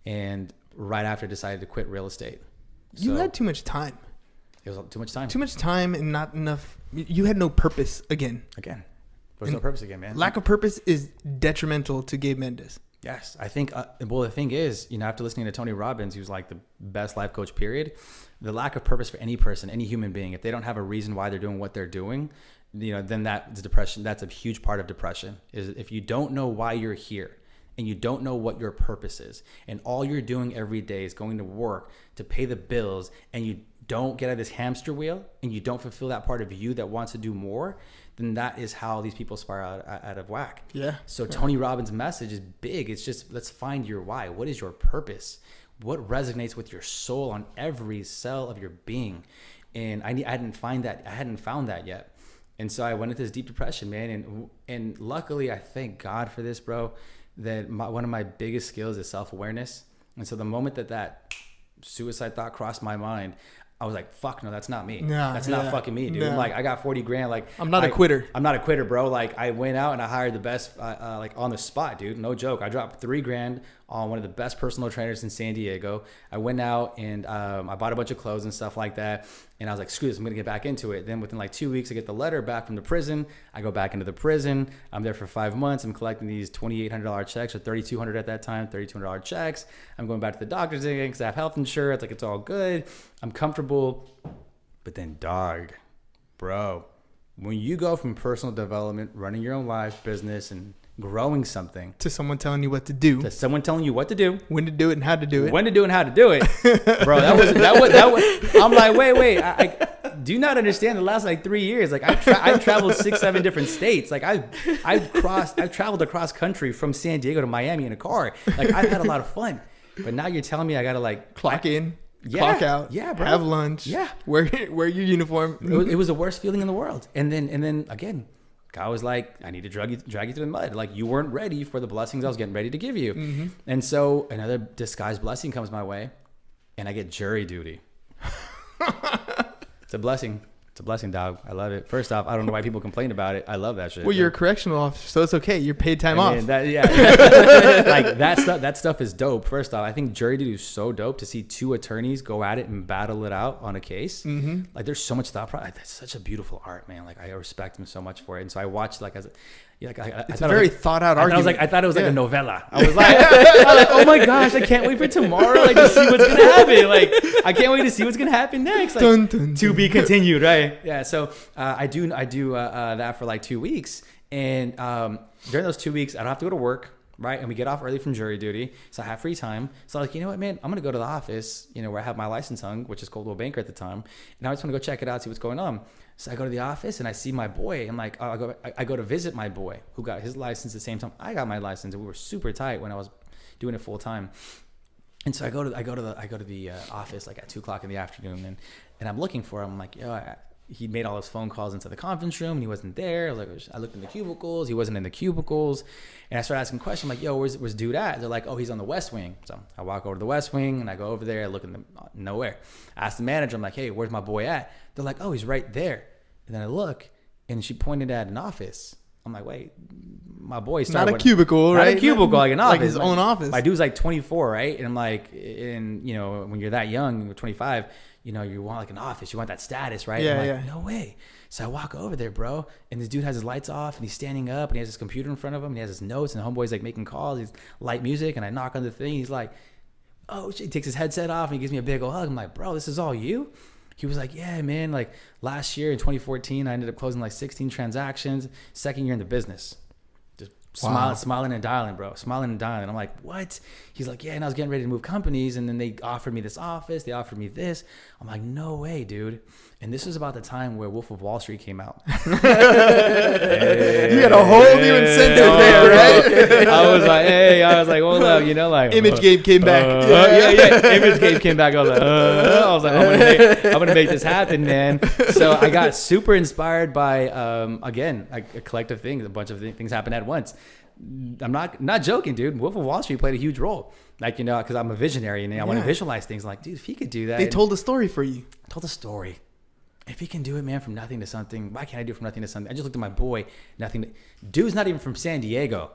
and right after I decided to quit real estate. You had too much time. It was too much time. Too much time and not enough. You had no purpose again. There was no purpose again, man. Lack of purpose is detrimental to Gabe Mendez. Yes, I think, well, the thing is, you know, after listening to Tony Robbins, who's like the best life coach, period, the lack of purpose for any person, any human being, if they don't have a reason why they're doing what they're doing, you know, then that's depression. That's a huge part of depression, is if you don't know why you're here and you don't know what your purpose is, and all you're doing every day is going to work to pay the bills, and you don't get out of this hamster wheel, and you don't fulfill that part of you that wants to do more, then that is how these people spiral out of whack. Yeah. So Tony Robbins' message is big. It's just, let's find your why. What is your purpose? What resonates with your soul on every cell of your being? And I hadn't found that yet. And so I went into this deep depression, man. And luckily, I thank God for this, bro, that one of my biggest skills is self-awareness. And so the moment that suicide thought crossed my mind, I was like, fuck no, that's not me. That's not fucking me, dude. No. Like, I got 40 grand. Like, I'm not a quitter. I'm not a quitter, bro. Like, I went out and I hired the best, like on the spot, dude. No joke. I dropped 3 grand on one of the best personal trainers in San Diego. I went out and I bought a bunch of clothes and stuff like that. And I was like, screw this, I'm going to get back into it. Then within like 2 weeks, I get the letter back from the prison. I go back into the prison. I'm there for 5 months. I'm collecting these $2,800 checks, or $3,200 at that time, $3,200 checks. I'm going back to the doctor's again because I have health insurance. Like, it's all good. I'm comfortable. But then, dog, bro, when you go from personal development, running your own life, business, and growing something, to someone telling you what to do, when to do it and how to do it, bro, that was. I'm like, wait, I do not understand. The last like 3 years, like I've traveled 6-7 different states. Like I've traveled across country from San Diego to Miami in a car. Like, I've had a lot of fun. But now you're telling me I gotta like clock in. Clock out, bro. Have lunch, wear your uniform. It was the worst feeling in the world. And then again, God was like, I need to drag you through the mud. Like, you weren't ready for the blessings I was getting ready to give you. Mm-hmm. And so another disguised blessing comes my way, and I get jury duty. It's a blessing. It's a blessing, dog. I love it. First off, I don't know why people complain about it. I love that shit. Well, you're a correctional officer, so it's okay. You're paid time off. Like, that stuff is dope. First off, I think jury duty is so dope to see 2 attorneys go at it and battle it out on a case. Mm-hmm. Like, there's so much thought process. That's such a beautiful art, man. Like, I respect him so much for it. And so I watched, like, it's a very thought out argument. I thought it was like a novella. I was like, oh my gosh, I can't wait for tomorrow, like, to see what's gonna happen. Like, I can't wait to see what's gonna happen next. Like, dun, dun, dun. To be continued, right? Yeah. So I do that for like 2 weeks, and during those 2 weeks, I don't have to go to work, right? And we get off early from jury duty, so I have free time. So I'm like, you know what, man, I'm gonna go to the office, you know, where I have my license hung, which is Coldwell Banker at the time, and I just want to go check it out, see what's going on. So I go to the office and I see my boy. I'm like, I go to visit my boy who got his license at the same time I got my license, and we were super tight when I was doing it full time. And so I go to the office like at 2:00 in the afternoon, and I'm looking for him. I'm like, he made all his phone calls into the conference room and he wasn't there. I looked in the cubicles, he wasn't in the cubicles, and I started asking questions. I'm like, yo, where's dude at? They're like, oh, he's on the West Wing. So I walk over to the West Wing and I go over there, I look nowhere. I asked the manager, I'm like, hey, where's my boy at? They're like, oh, he's right there. And then I look, and she pointed at an office. I'm like, wait, my boy started not a cubicle, right? Not a cubicle, like an office. Like his own office. My dude's like 24, right? And I'm like, and you know, when you're that young, you're 25, you know, you want like an office, you want that status, right? Yeah, I'm like, yeah. no way. So I walk over there, bro, and this dude has his lights off, and he's standing up, and he has his computer in front of him, and he has his notes, and the homeboy's like making calls. He's light music, and I knock on the thing. He's like, oh shit, he takes his headset off, and he gives me a big old hug. I'm like, bro, this is all you? He was like, yeah, man, like last year in 2014, I ended up closing like 16 transactions, second year in the business. Just smiling and dialing, bro. Smiling and dialing. I'm like, what? He's like, yeah, and I was getting ready to move companies, and then they offered me this office. They offered me this. I'm like, no way, dude. And this was about the time where Wolf of Wall Street came out. You got a whole new incentive there, right? I was like, hey, hold up, you know, like Image Gabe came back. Image Gabe came back. I was like, I'm gonna make this happen, man. So I got super inspired by, again, a collective thing. A bunch of things happened at once. I'm not joking, dude. Wolf of Wall Street played a huge role. Like, you know, because I'm a visionary and I want to visualize things. Like, dude, if he could do that. They told a story for you. Told a story. If he can do it, man, from nothing to something, why can't I do it from nothing to something? I just looked at my boy, dude's not even from San Diego.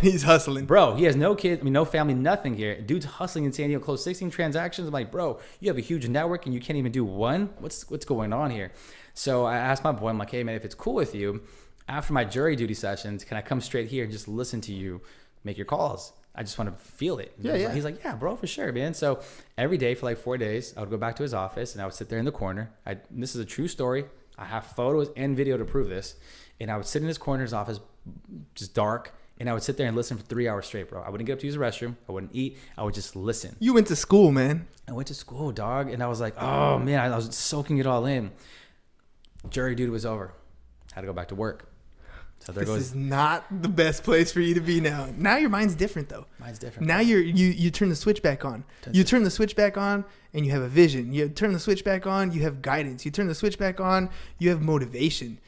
He's hustling. Bro, he has no kids, I mean, no family, nothing here. Dude's hustling in San Diego, closed 16 transactions. I'm like, bro, you have a huge network and you can't even do one? What's going on here? So I asked my boy, I'm like, hey, man, if it's cool with you, after my jury duty sessions, can I come straight here and just listen to you make your calls? I just want to feel it. Yeah. He's like, yeah, bro, for sure, man. So every day for like 4 days, I would go back to his office and I would sit there in the corner. This is a true story. I have photos and video to prove this. And I would sit in his corner, his office, just dark. And I would sit there and listen for 3 hours straight, bro. I wouldn't get up to use the restroom. I wouldn't eat. I would just listen. You went to school, man. I went to school, dog. And I was like, oh, man, I was soaking it all in. Jury duty was over. Had to go back to work. So this is not the best place for you to be now. Now your mind's different, though. Mine's different. Now you turn the switch back on. You turn the switch back on, and you have a vision. You turn the switch back on, you have guidance. You turn the switch back on, you have motivation.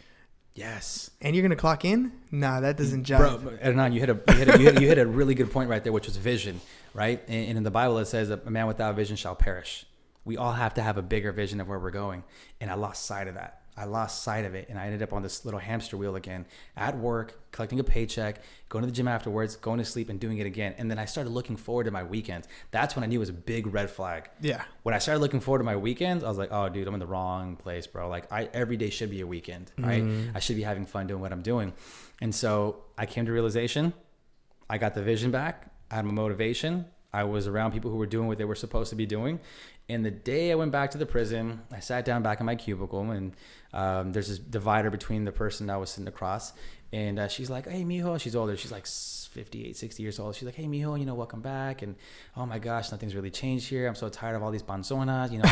Yes. And you're gonna clock in? Nah, that doesn't jive. Bro, Hernan, you hit a really good point right there, which was vision, right? And in the Bible it says that a man without vision shall perish. We all have to have a bigger vision of where we're going, and I lost sight of that. I lost sight of it, and I ended up on this little hamster wheel again at work, collecting a paycheck, going to the gym afterwards, going to sleep, and doing it again. And then I started looking forward to my weekends. That's when I knew it was a big red flag. Yeah. When I started looking forward to my weekends, I was like, oh, dude, I'm in the wrong place, bro. Like, every day should be a weekend, right? I should be having fun doing what I'm doing. And so I came to realization. I got the vision back. I had my motivation. I was around people who were doing what they were supposed to be doing. And the day I went back to the prison, I sat down back in my cubicle, and there's this divider between the person I was sitting across. And she's like, hey, mijo. She's older. She's like 58, 60 years old. She's like, hey, mijo, you know, welcome back. And oh my gosh, nothing's really changed here. I'm so tired of all these panzonas. You know,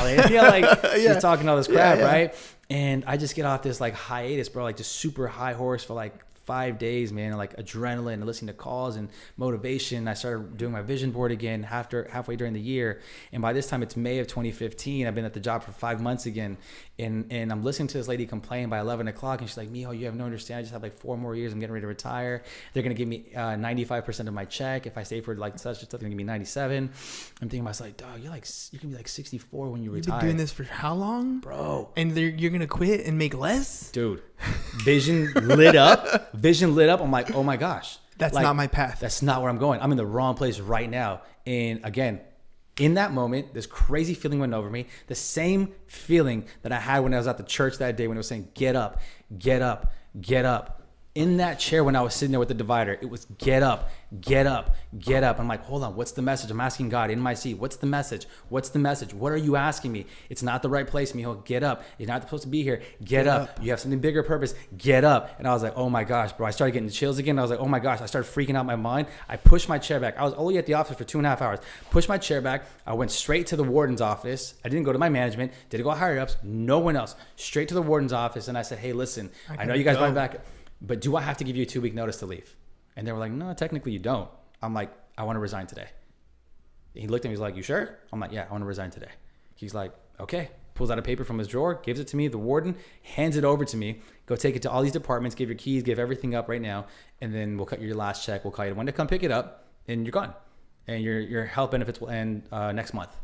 she's talking all this crap, right? And I just get off this like hiatus, bro, like just super high horse for like 5 days, man, like adrenaline and listening to calls and motivation. I started doing my vision board again halfway during the year. And by this time it's May of 2015. I've been at the job for 5 months again. And I'm listening to this lady complain by 11 o'clock. And she's like, mijo, you have no understanding. I just have like 4 more years. I'm getting ready to retire. They're going to give me 95% of my check. If I stay for like such and such, they're going to give me 97. I'm thinking to myself, like, dog, you're going to be like 64 when you retire. You've been doing this for how long? Bro. And you're going to quit and make less? Dude, vision lit up. I'm like, oh my gosh. That's like, not my path. That's not where I'm going. I'm in the wrong place right now. And again, in that moment, this crazy feeling went over me. The same feeling that I had when I was at the church that day when it was saying, get up, get up, get up. In that chair when I was sitting there with the divider, it was get up, get up, get up. I'm like, hold on, what's the message? I'm asking God in my seat, what's the message? What's the message? What are you asking me? It's not the right place, mijo. Get up. You're not supposed to be here. Get up. You have something bigger purpose. Get up. And I was like, oh my gosh, bro. I started getting chills again. I was like, oh my gosh. I started freaking out my mind. I pushed my chair back. I was only at the office for 2.5 hours. Pushed my chair back. I went straight to the warden's office. I didn't go to my management. Didn't go higher ups. No one else. Straight to the warden's office. And I said, hey, listen, I know you guys brought me back, but do I have to give you a 2-week notice to leave? And they were like, no, technically you don't. I'm like, I want to resign today. He looked at me, he's like, you sure? I'm like, yeah, I want to resign today. He's like, okay. Pulls out a paper from his drawer, gives it to me. The warden hands it over to me. Go take it to all these departments, give your keys, give everything up right now. And then we'll cut your last check. We'll call you when to come pick it up, and you're gone. And your health benefits will end next month.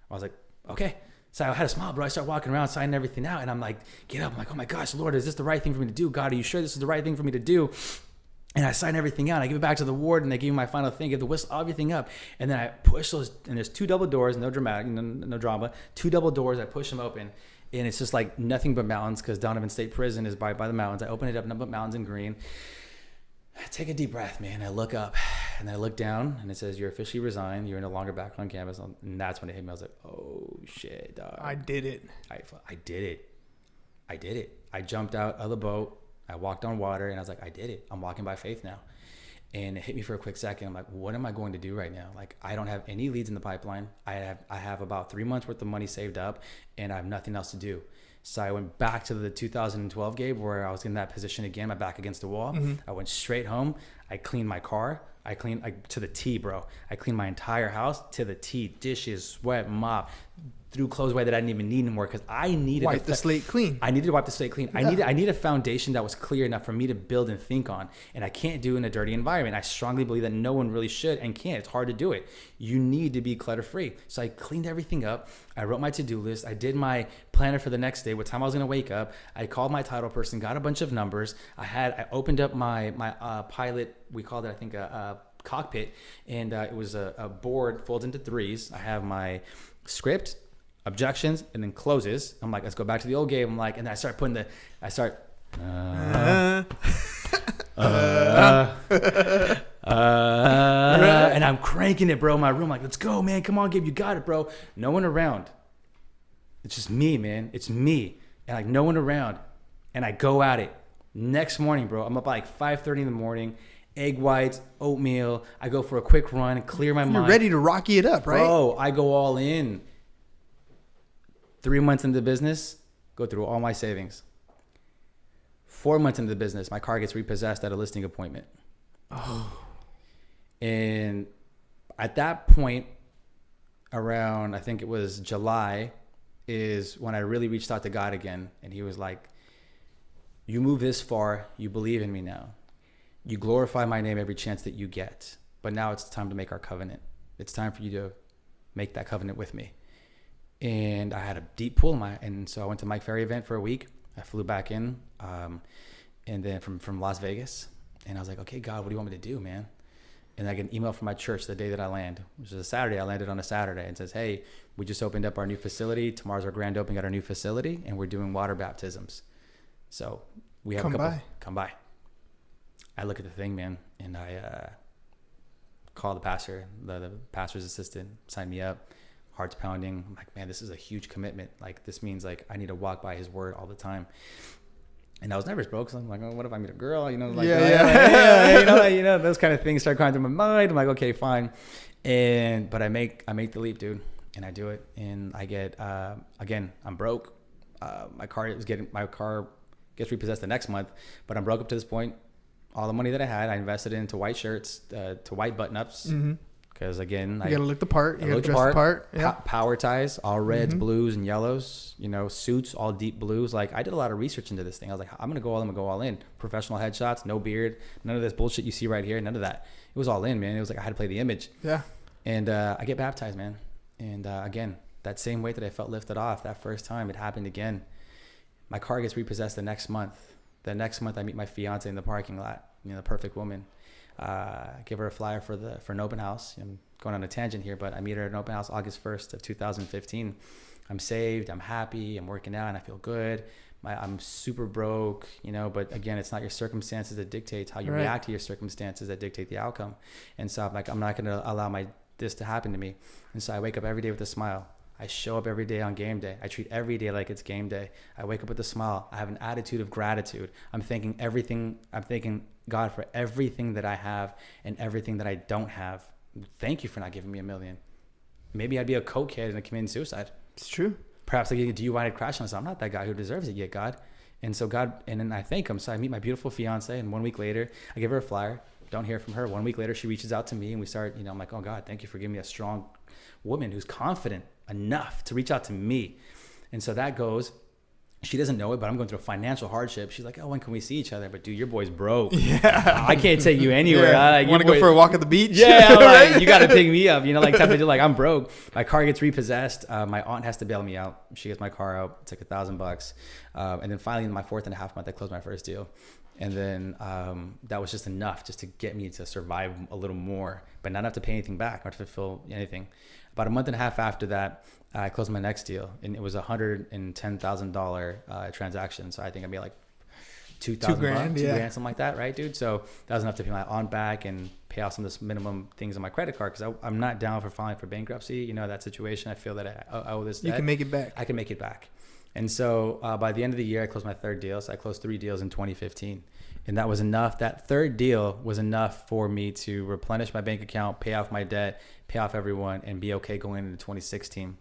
I was like, okay. So I had a smile, bro. I start walking around, signing everything out. And I'm like, get up. I'm like, oh my gosh, Lord, is this the right thing for me to do? God, are you sure this is the right thing for me to do? And I sign everything out. I give it back to the ward, and they give me my final thing, give the whistle, everything up. And then I push those, and there's 2 double doors, no drama, 2 double doors. I push them open, and it's just like nothing but mountains, because Donovan State Prison is by the mountains. I open it up, nothing but mountains and green. I take a deep breath, man. I look up, and I look down, and it says, "You're officially resigned. You're no longer back on campus." And that's when it hit me. I was like, "Oh shit, dog! I did it. I did it. I did it. I jumped out of the boat. I walked on water, and I was like, I did it. I'm walking by faith now." And it hit me for a quick second. I'm like, what am I going to do right now? Like, I don't have any leads in the pipeline. I have about 3 months worth of money saved up, and I have nothing else to do. So I went back to the 2012 Gabe, where I was in that position again, my back against the wall. I went straight home. I cleaned my car. I cleaned to the T, bro. I cleaned my entire house to the T. Dishes, sweat, mop, threw clothes away that I didn't even need anymore, because I needed wipe the slate clean. I needed to wipe the slate clean. Yeah. I need a foundation that was clear enough for me to build and think on, and I can't do in a dirty environment. I strongly believe that no one really should and can't. It's hard to do it. You need to be clutter free. So I cleaned everything up. I wrote my to-do list. I did my planner for the next day, what time I was going to wake up. I called my title person, got a bunch of numbers. I opened up my pilot. We called it, I think, a cockpit, and it was a board folds into 3s. I have my script, objections, and then closes. I'm like, let's go back to the old game. I'm like, and I start putting and I'm cranking it, bro, in my room. Like, let's go, man. Come on, Gabe, you got it, bro. No one around. It's just me, man. It's me. And like, no one around. And I go at it. Next morning, bro, I'm up like 5:30 in the morning. Egg whites, oatmeal. I go for a quick run, clear my mind. You're ready to rocky it up, right? Bro, I go all in. 3 months into the business, go through all my savings. 4 months into the business, my car gets repossessed at a listing appointment. Oh. And at that point, around, I think it was July, is when I really reached out to God again. And he was like, you move this far, you believe in me now. You glorify my name every chance that you get. But now it's time to make our covenant. It's time for you to make that covenant with me. And I had a deep pool and so I went to Mike Ferry event for a week. I flew back in, and then from Las Vegas, and I was like, okay, God, what do you want me to do, man? And I get an email from my church the day that I land, which is a Saturday. I landed on a Saturday, and says, hey, we just opened up our new facility. Tomorrow's our grand opening at our new facility, and we're doing water baptisms. So we have come by. I look at the thing, man, and I call the pastor, the pastor's assistant, sign me up. Heart's pounding. I'm like, man, this is a huge commitment. Like, this means like I need to walk by his word all the time. And I was nervous, bro, because I'm like, oh, what if I meet a girl? You know, like, you know, those kind of things start going through my mind. I'm like, okay, fine. But I make the leap, dude, and I do it. And I get again, I'm broke. My car gets repossessed the next month, but I'm broke up to this point. All the money that I had, I invested into white shirts, to white button-ups. Mm-hmm. Because again, you gotta look the part. You gotta dress the part. Yeah. Power ties, all reds, blues, and yellows. You know, suits, all deep blues. Like, I did a lot of research into this thing. I was like, I'm gonna go all in. Professional headshots, no beard, none of this bullshit you see right here. None of that. It was all in, man. It was like I had to play the image. Yeah. And I get baptized, man. And again, that same weight that I felt lifted off that first time, it happened again. My car gets repossessed the next month. The next month, I meet my fiance in the parking lot. You know, the perfect woman. Give her a flyer for an open house. I'm going on a tangent here, but I meet her at an open house August 1st of 2015. I'm saved, I'm happy, I'm working out, and I feel good. I'm super broke, you know, but again, it's not your circumstances that dictate how you react to your circumstances that dictate the outcome. And so I'm like, I'm not going to allow this to happen to me. And so I wake up every day with a smile. I show up every day on game day. I treat every day like it's game day. I wake up with a smile. I have an attitude of gratitude. I'm thanking God for everything that I have and everything that I don't have. Thank you for not giving me $1 million. Maybe I'd be a cokehead and committing suicide. It's true. Perhaps I get a DUI and crash on us. I'm not that guy who deserves it yet, God. And so and then I thank him. So I meet my beautiful fiance, and 1 week later, I give her a flyer. Don't hear from her. 1 week later, she reaches out to me, and we start, I'm like, oh God, thank you for giving me a strong woman who's confident enough to reach out to me. And so that goes. She doesn't know it, but I'm going through a financial hardship. She's like, oh, when can we see each other? But dude, your boy's broke. Yeah. I can't take you anywhere. Yeah. Like, Want to go for a walk at the beach? Yeah, I'm like, you got to pick me up. You know, like type of deal. Like, I'm broke. My car gets repossessed. My aunt has to bail me out. She gets my car out. It's like $1,000. And then finally, in my 4.5 month, I closed my first deal. And then that was just enough just to get me to survive a little more, but not enough to pay anything back or to fulfill anything. About a month and a half after that, I closed my next deal, and it was $110,000 transaction. So I think I made like $2,000, $2,000, something like that, right, dude? So that was enough to pay my aunt back and pay off some of this minimum things on my credit card, because I'm not down for filing for bankruptcy. You know, that situation, I feel that I owe this debt. You can make it back. I can make it back. And so by the end of the year, I closed my third deal. So I closed 3 deals in 2015. And that was enough. That third deal was enough for me to replenish my bank account, pay off my debt, pay off everyone, and be okay going into 2016.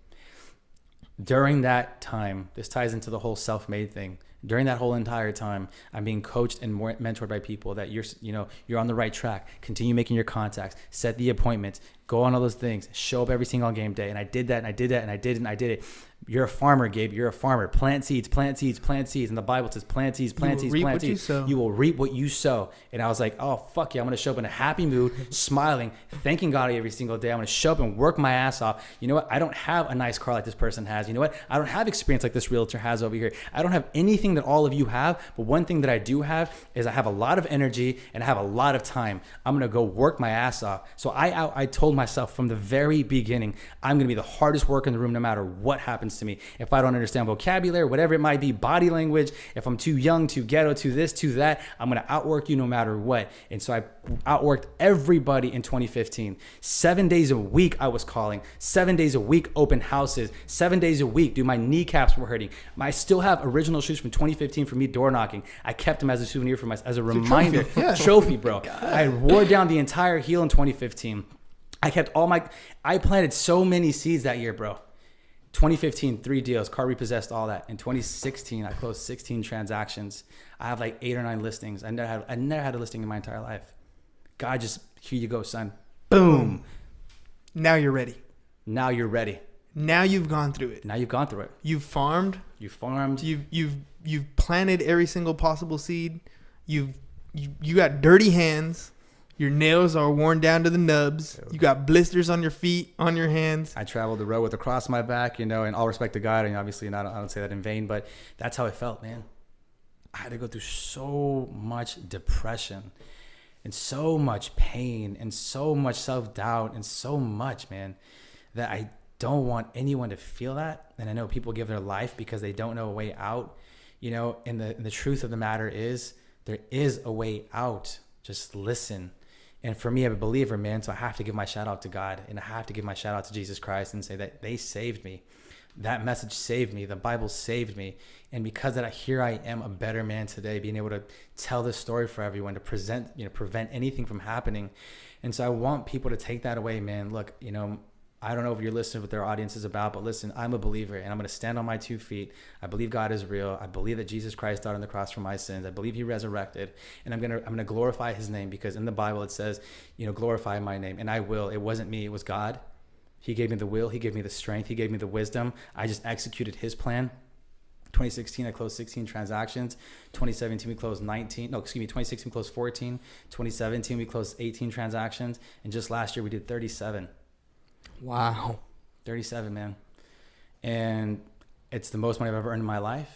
During that time, this ties into the whole self-made thing. During that whole entire time, I'm being coached and mentored by people that you're on the right track. Continue making your contacts, set the appointments, go on all those things, show up every single game day. And I did that, and I did that, and I did it, and I did it. You're a farmer, Gabe. You're a farmer. Plant seeds, plant seeds, plant seeds. And the Bible says plant seeds, plant seeds, plant seeds. You will reap what you sow. And I was like, oh, fuck yeah. I'm going to show up in a happy mood, smiling, thanking God every single day. I'm going to show up and work my ass off. You know what? I don't have a nice car like this person has. You know what? I don't have experience like this realtor has over here. I don't have anything that all of you have. But one thing that I do have is I have a lot of energy and I have a lot of time. I'm going to go work my ass off. So I told myself from the very beginning, I'm going to be the hardest worker in the room no matter what happens to me. If I don't understand vocabulary, whatever it might be, body language, if I'm too young, too ghetto, too this, too that, I'm going to outwork you no matter what. And so I outworked everybody in 2015. 7 days a week I was calling, 7 days a week open houses, 7 days a week, dude, my kneecaps were hurting. I still have original shoes from 2015 for me door knocking. I kept them as a souvenir for as a reminder. Trophy, bro. God. I wore down the entire heel in 2015. I planted so many seeds that year, bro. 2015, 3 deals, car repossessed, all that. In 2016, I closed 16 transactions. I have like 8 or 9 listings. I never had a listing in my entire life. God just, here you go, son. Boom. Now you're ready. Now you're ready. Now you've gone through it. Now you've gone through it. You've farmed. You've planted every single possible seed. You got dirty hands. Your nails are worn down to the nubs. You got blisters on your feet, on your hands. I traveled the road with a cross on my back, you know, and all respect to God. And obviously, I don't say that in vain, but that's how it felt, man. I had to go through so much depression and so much pain and so much self-doubt and so much, man, that I don't want anyone to feel that. And I know people give their life because they don't know a way out, you know, and the truth of the matter is there is a way out. Just listen. And for me, I'm a believer, man, so I have to give my shout out to God, and I have to give my shout out to Jesus Christ and say that they saved me. That message saved me. The Bible saved me. And because of that, here I am, a better man today, being able to tell this story for everyone, to prevent anything from happening. And so I want people to take that away, man. Look, you know, I don't know if you're listening what their audience is about, but listen, I'm a believer and I'm going to stand on my 2 feet. I believe God is real. I believe that Jesus Christ died on the cross for my sins. I believe he resurrected, and I'm going to glorify his name, because in the Bible it says, you know, glorify my name, and I will. It wasn't me. It was God. He gave me the will. He gave me the strength. He gave me the wisdom. I just executed his plan. 2016, I closed 16 transactions. 2017, we closed 2016, we closed 14. 2017, we closed 18 transactions. And just last year, we did 37. Wow. 37, man. And it's the most money I've ever earned in my life.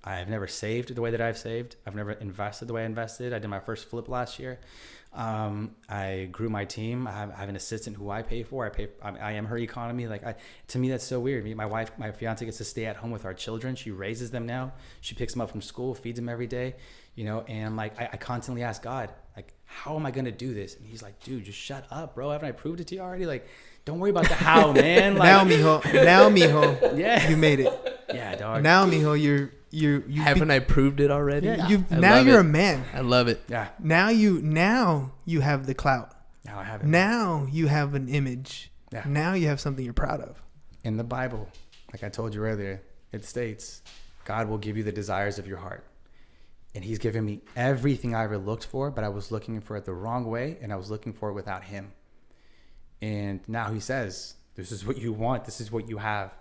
I've never saved the way that I've saved. I've never invested the way I invested. I did my first flip last year. I grew my team. I have an assistant who I pay for. I am her economy. To me, that's so weird. My fiance gets to stay at home with our children. She raises them now. She picks them up from school, feeds them every day, you know, and like, I constantly ask God, like, how am I going to do this? And he's like, dude, just shut up, bro. Haven't I proved it to you already? Like, don't worry about the how, man. Like, now, mijo. Yeah. You made it. Yeah, dog. Now, mijo, you haven't I proved it already? Yeah, now you're a man. I love it. Yeah. Now you have the clout. Now I have it. Now you have an image. Yeah. Now you have something you're proud of. In the Bible, like I told you earlier, it states, God will give you the desires of your heart. And he's given me everything I ever looked for, but I was looking for it the wrong way, and I was looking for it without him. And now he says, this is what you want. This is what you have.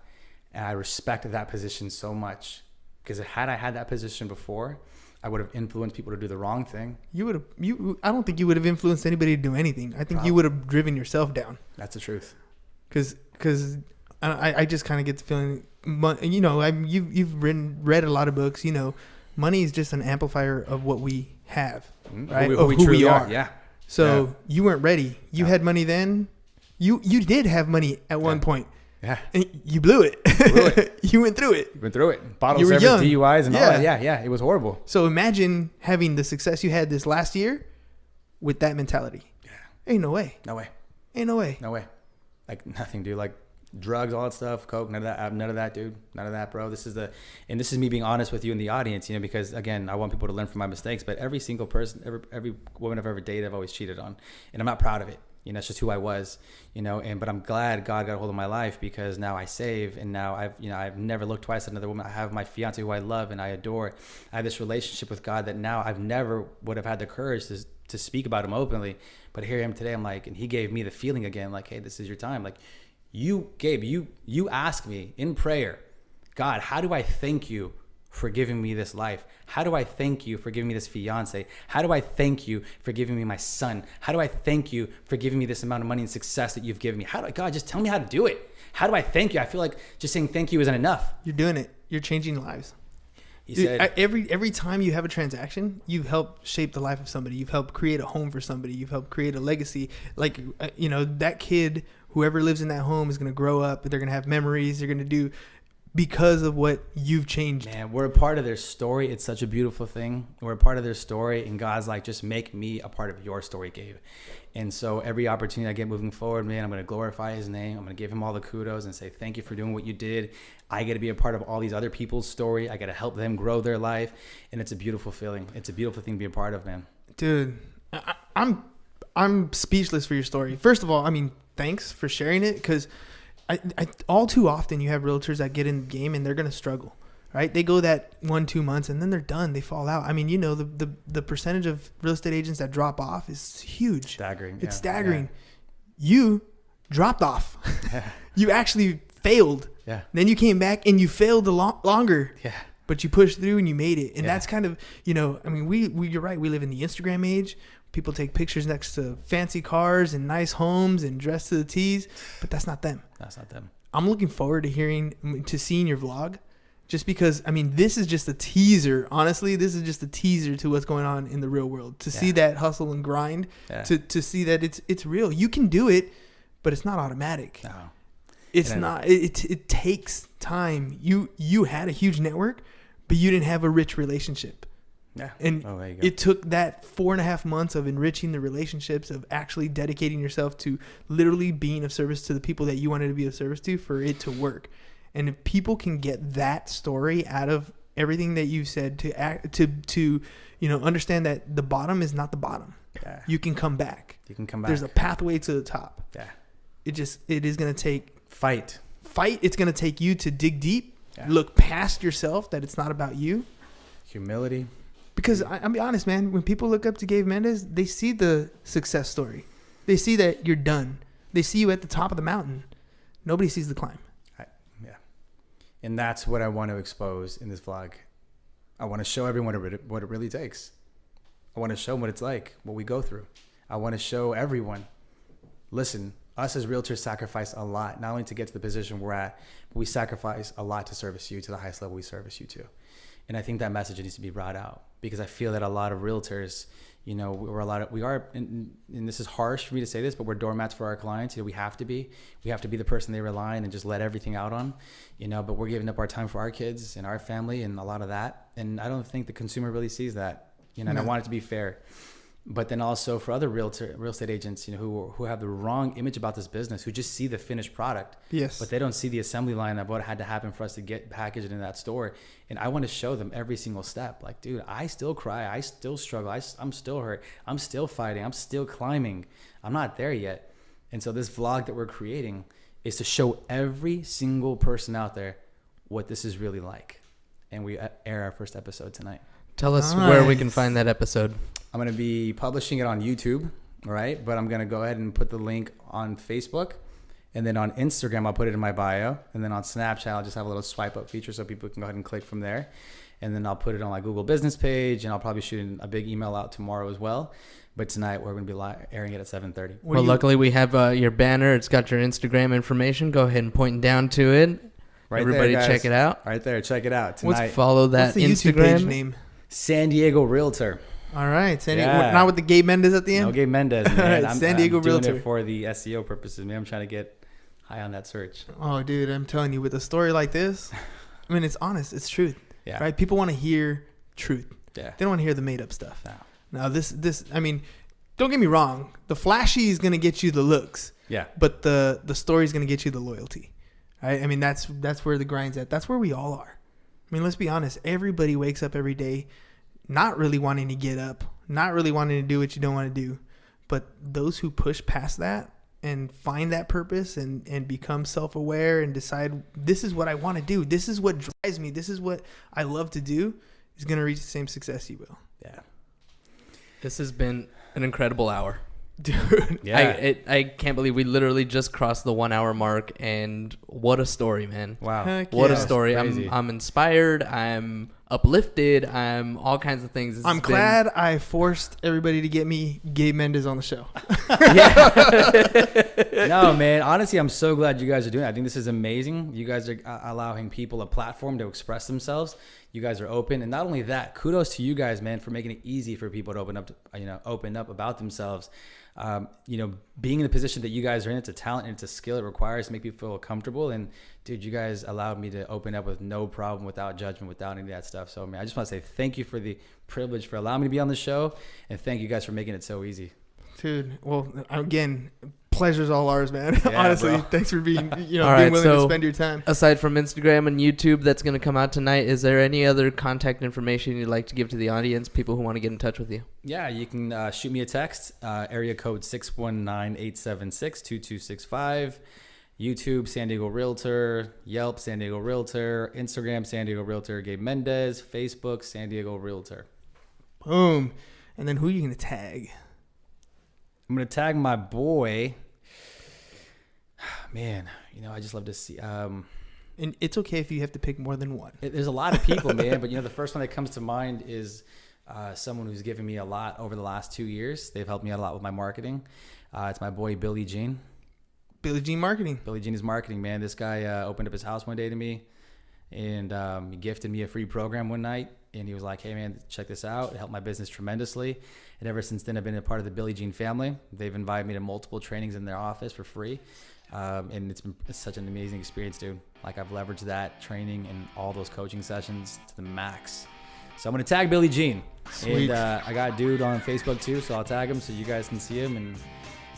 And I respect that position so much. Because had I had that position before, I would have influenced people to do the wrong thing. I don't think you would have influenced anybody to do anything. I think you would have driven yourself down. That's the truth. Because I just kind of get the feeling, you know, you've read a lot of books. You know, money is just an amplifier of what we have, right? Who we are. Yeah. So you weren't ready. You had money then. You did have money at one point. Yeah. And you blew it. You went through it. You went through it. Bottle You were service, young. DUIs, and all Yeah. that. Yeah. It was horrible. So imagine having the success you had this last year with that mentality. Yeah. Ain't no way. No way. Ain't no way. No way. Like nothing, dude. Like drugs, all that stuff, coke, none of that, dude. None of that, bro. This is me being honest with you in the audience, you know, because again, I want people to learn from my mistakes. But every single person, every woman I've ever dated, I've always cheated on, and I'm not proud of it. You know, it's just who I was, you know, but I'm glad God got a hold of my life, because now I save, and now I've never looked twice at another woman. I have my fiance who I love and I adore. I have this relationship with God that now I've never would have had the courage to speak about him openly. But here I am today. I'm like, and he gave me the feeling again, like, hey, this is your time. Like Gabe, you asked me in prayer, God, how do I thank you for giving me this life? How do I thank you for giving me this fiance? How do I thank you for giving me my son? How do I thank you for giving me this amount of money and success that you've given me? God, just tell me how to do it. How do I thank you? I feel like just saying thank you isn't enough. You're doing it. You're changing lives. Dude, every time you have a transaction, you've helped shape the life of somebody. You've helped create a home for somebody. You've helped create a legacy. Like, you know, that kid, whoever lives in that home is going to grow up. They're going to have memories. They're going to do because of what you've changed. Man, we're a part of their story. It's such a beautiful thing. We're a part of their story, and God's like, just make me a part of your story, Gabe. And so every opportunity I get moving forward, man, I'm going to glorify his name. I'm going to give him all the kudos and say, thank you for doing what you did. I get to be a part of all these other people's story. I got to help them grow their life. And it's a beautiful feeling. It's a beautiful thing to be a part of, man. Dude, I'm speechless for your story. First of all, I mean, thanks for sharing it, because I all too often you have realtors that get in the game and they're going to struggle, right? They go that 1-2 months and then they're done. They fall out. I mean, you know, the percentage of real estate agents that drop off is huge. Staggering. It's staggering. Yeah. You dropped off. You actually failed. Yeah. Then you came back and you failed a lot longer. Yeah. But you pushed through and you made it. And that's kind of, you know, I mean, we you're right. We live in the Instagram age. People take pictures next to fancy cars and nice homes and dress to the T's, but that's not them. That's not them. I'm looking forward to seeing your vlog, just because, I mean, this is just a teaser. Honestly, this is just a teaser to what's going on in the real world. To see that hustle and grind, to see that it's real. You can do it, but it's not automatic. No. It's not. It takes time. You had a huge network, but you didn't have a rich relationship. Yeah. And there you go. it took that 4.5 months of enriching the relationships, of actually dedicating yourself to literally being of service to the people that you wanted to be of service to, for it to work. And if people can get that story out of everything that you said, to you know, understand that the bottom is not the bottom. Yeah. You can come back. You can come back. There's a pathway to the top. Yeah. It is going to take fight. It's going to take you to dig deep, Yeah. look past yourself, that it's not about you. Humility. Because I'll be honest, man, when people look up to Gabe Mendez, they see the success story. They see that you're done. They see you at the top of the mountain. Nobody sees the climb. Yeah. And that's what I want to expose in this vlog. I want to show everyone what it really takes. I want to show them what it's like, what we go through. I want to show everyone, listen, us as realtors sacrifice a lot, not only to get to the position we're at, but we sacrifice a lot to service you to the highest level we service you to. And I think that message needs to be brought out, because I feel that a lot of realtors, you know, and this is harsh for me to say this, but we're doormats for our clients. You know, we have to be the person they rely on and just let everything out on, you know, but we're giving up our time for our kids and our family and a lot of that. And I don't think the consumer really sees that, you know, and I want it to be fair. But then also for other real estate agents, you know, who have the wrong image about this business, who just see the finished product, yes, but they don't see the assembly line of what had to happen for us to get packaged in that store. And I want to show them every single step. Like, dude, I still cry, I still struggle, I'm still hurt, I'm still fighting, I'm still climbing. I'm not there yet. And so this vlog that we're creating is to show every single person out there what this is really like. And we air our first episode tonight. Tell us where we can find that episode. I'm going to be publishing it on YouTube, all right? But I'm going to go ahead and put the link on Facebook And then on Instagram, I'll put it in my bio. And then on Snapchat, I'll just have a little swipe up feature so people can go ahead and click from there. And then I'll put it on my Google business page, and I'll probably shoot a big email out tomorrow as well. But tonight we're going to be airing it at 7:30. Well, luckily we have your banner. It's got your Instagram information. Go ahead and point down to it. Right Everybody there, guys. check it out. Right there, check it out tonight. Let's follow that What's the YouTube Instagram page name? San Diego Realtor. All right, San Diego. Yeah. Not with the Gabe Mendez at the end. No Gabe Mendez, man. All right, San Diego I'm doing Realtor. it for the SEO purposes, man. I'm trying to get high on that search. Oh, dude, I'm telling you, with a story like this, I mean, it's honest, it's truth. Yeah. Right? People want to hear truth. Yeah. They don't want to hear the made up stuff. No. Now, this, I mean, don't get me wrong. The flashy is gonna get you the looks. Yeah. But the story is gonna get you the loyalty. Right? I mean, that's where the grind's at. That's where we all are. I mean, let's be honest. Everybody wakes up every day not really wanting to get up, not really wanting to do what you don't want to do. But those who push past that and find that purpose and become self-aware and decide, this is what I want to do, this is what drives me, this is what I love to do, is going to reach the same success you will. Yeah. This has been an incredible hour. Dude. Yeah. I can't believe we literally just crossed the 1 hour mark, and what a story, man. Wow. Heck What yeah. a story. Crazy. I'm inspired. I'm uplifted. I'm all kinds of things. I'm glad I forced everybody to get me Gabe Mendez on the show. No, man. Honestly, I'm so glad you guys are doing it. I think this is amazing. You guys are allowing people a platform to express themselves. You guys are open, and not only that, kudos to you guys, man, for making it easy for people to open up about themselves. Being in the position that you guys are in, it's a talent and it's a skill it requires to make people feel comfortable. And dude, you guys allowed me to open up with no problem, without judgment, without any of that stuff. So, man, I just want to say thank you for the privilege for allowing me to be on the show, and thank you guys for making it so easy. Dude, well, again, pleasure's all ours, man. Yeah, Honestly, bro. thanks for being, All being right, willing so to spend your time. Aside from Instagram and YouTube that's going to come out tonight, is there any other contact information you'd like to give to the audience, people who want to get in touch with you? Yeah, you can shoot me a text, area code 619-876-2265. YouTube, San Diego Realtor. Yelp, San Diego Realtor. Instagram, San Diego Realtor, Gabe Mendez. Facebook, San Diego Realtor. Boom. And then who are you going to tag? I'm going to tag my boy. Man, I just love to see. And it's okay if you have to pick more than one. There's a lot of people, man, but the first one that comes to mind is someone who's given me a lot over the last 2 years. They've helped me out a lot with my marketing. It's my boy, Billy Jean. Billie Jean Marketing. Billy Jean is marketing, man. This guy opened up his house one day to me, and he gifted me a free program one night. And he was like, hey, man, check this out. It helped my business tremendously. And ever since then, I've been a part of the Billie Jean family. They've invited me to multiple trainings in their office for free. And it's such an amazing experience, dude. Like, I've leveraged that training and all those coaching sessions to the max. So I'm going to tag Billie Jean. Sweet. And I got a dude on Facebook too, so I'll tag him so you guys can see him, and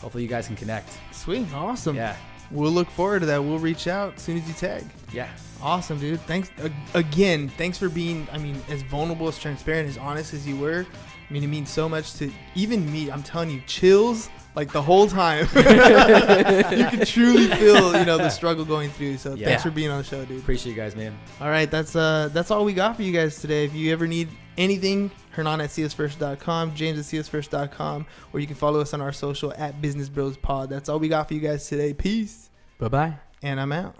hopefully you guys can connect. Sweet. Awesome. Yeah. We'll look forward to that. We'll reach out as soon as you tag. Yeah. Awesome, dude. Thanks again. Thanks for being, as vulnerable, as transparent, as honest as you were. It means so much to even me. I'm telling you, chills like the whole time. You can truly feel, the struggle going through. So Yeah. thanks for being on the show, dude. Appreciate you guys, man. All right, that's all we got for you guys today. If you ever need anything, Hernan@csfirst.com, James@csfirst.com, or you can follow us on our social @BusinessBrosPod. That's all we got for you guys today. Peace. Bye-bye. And I'm out.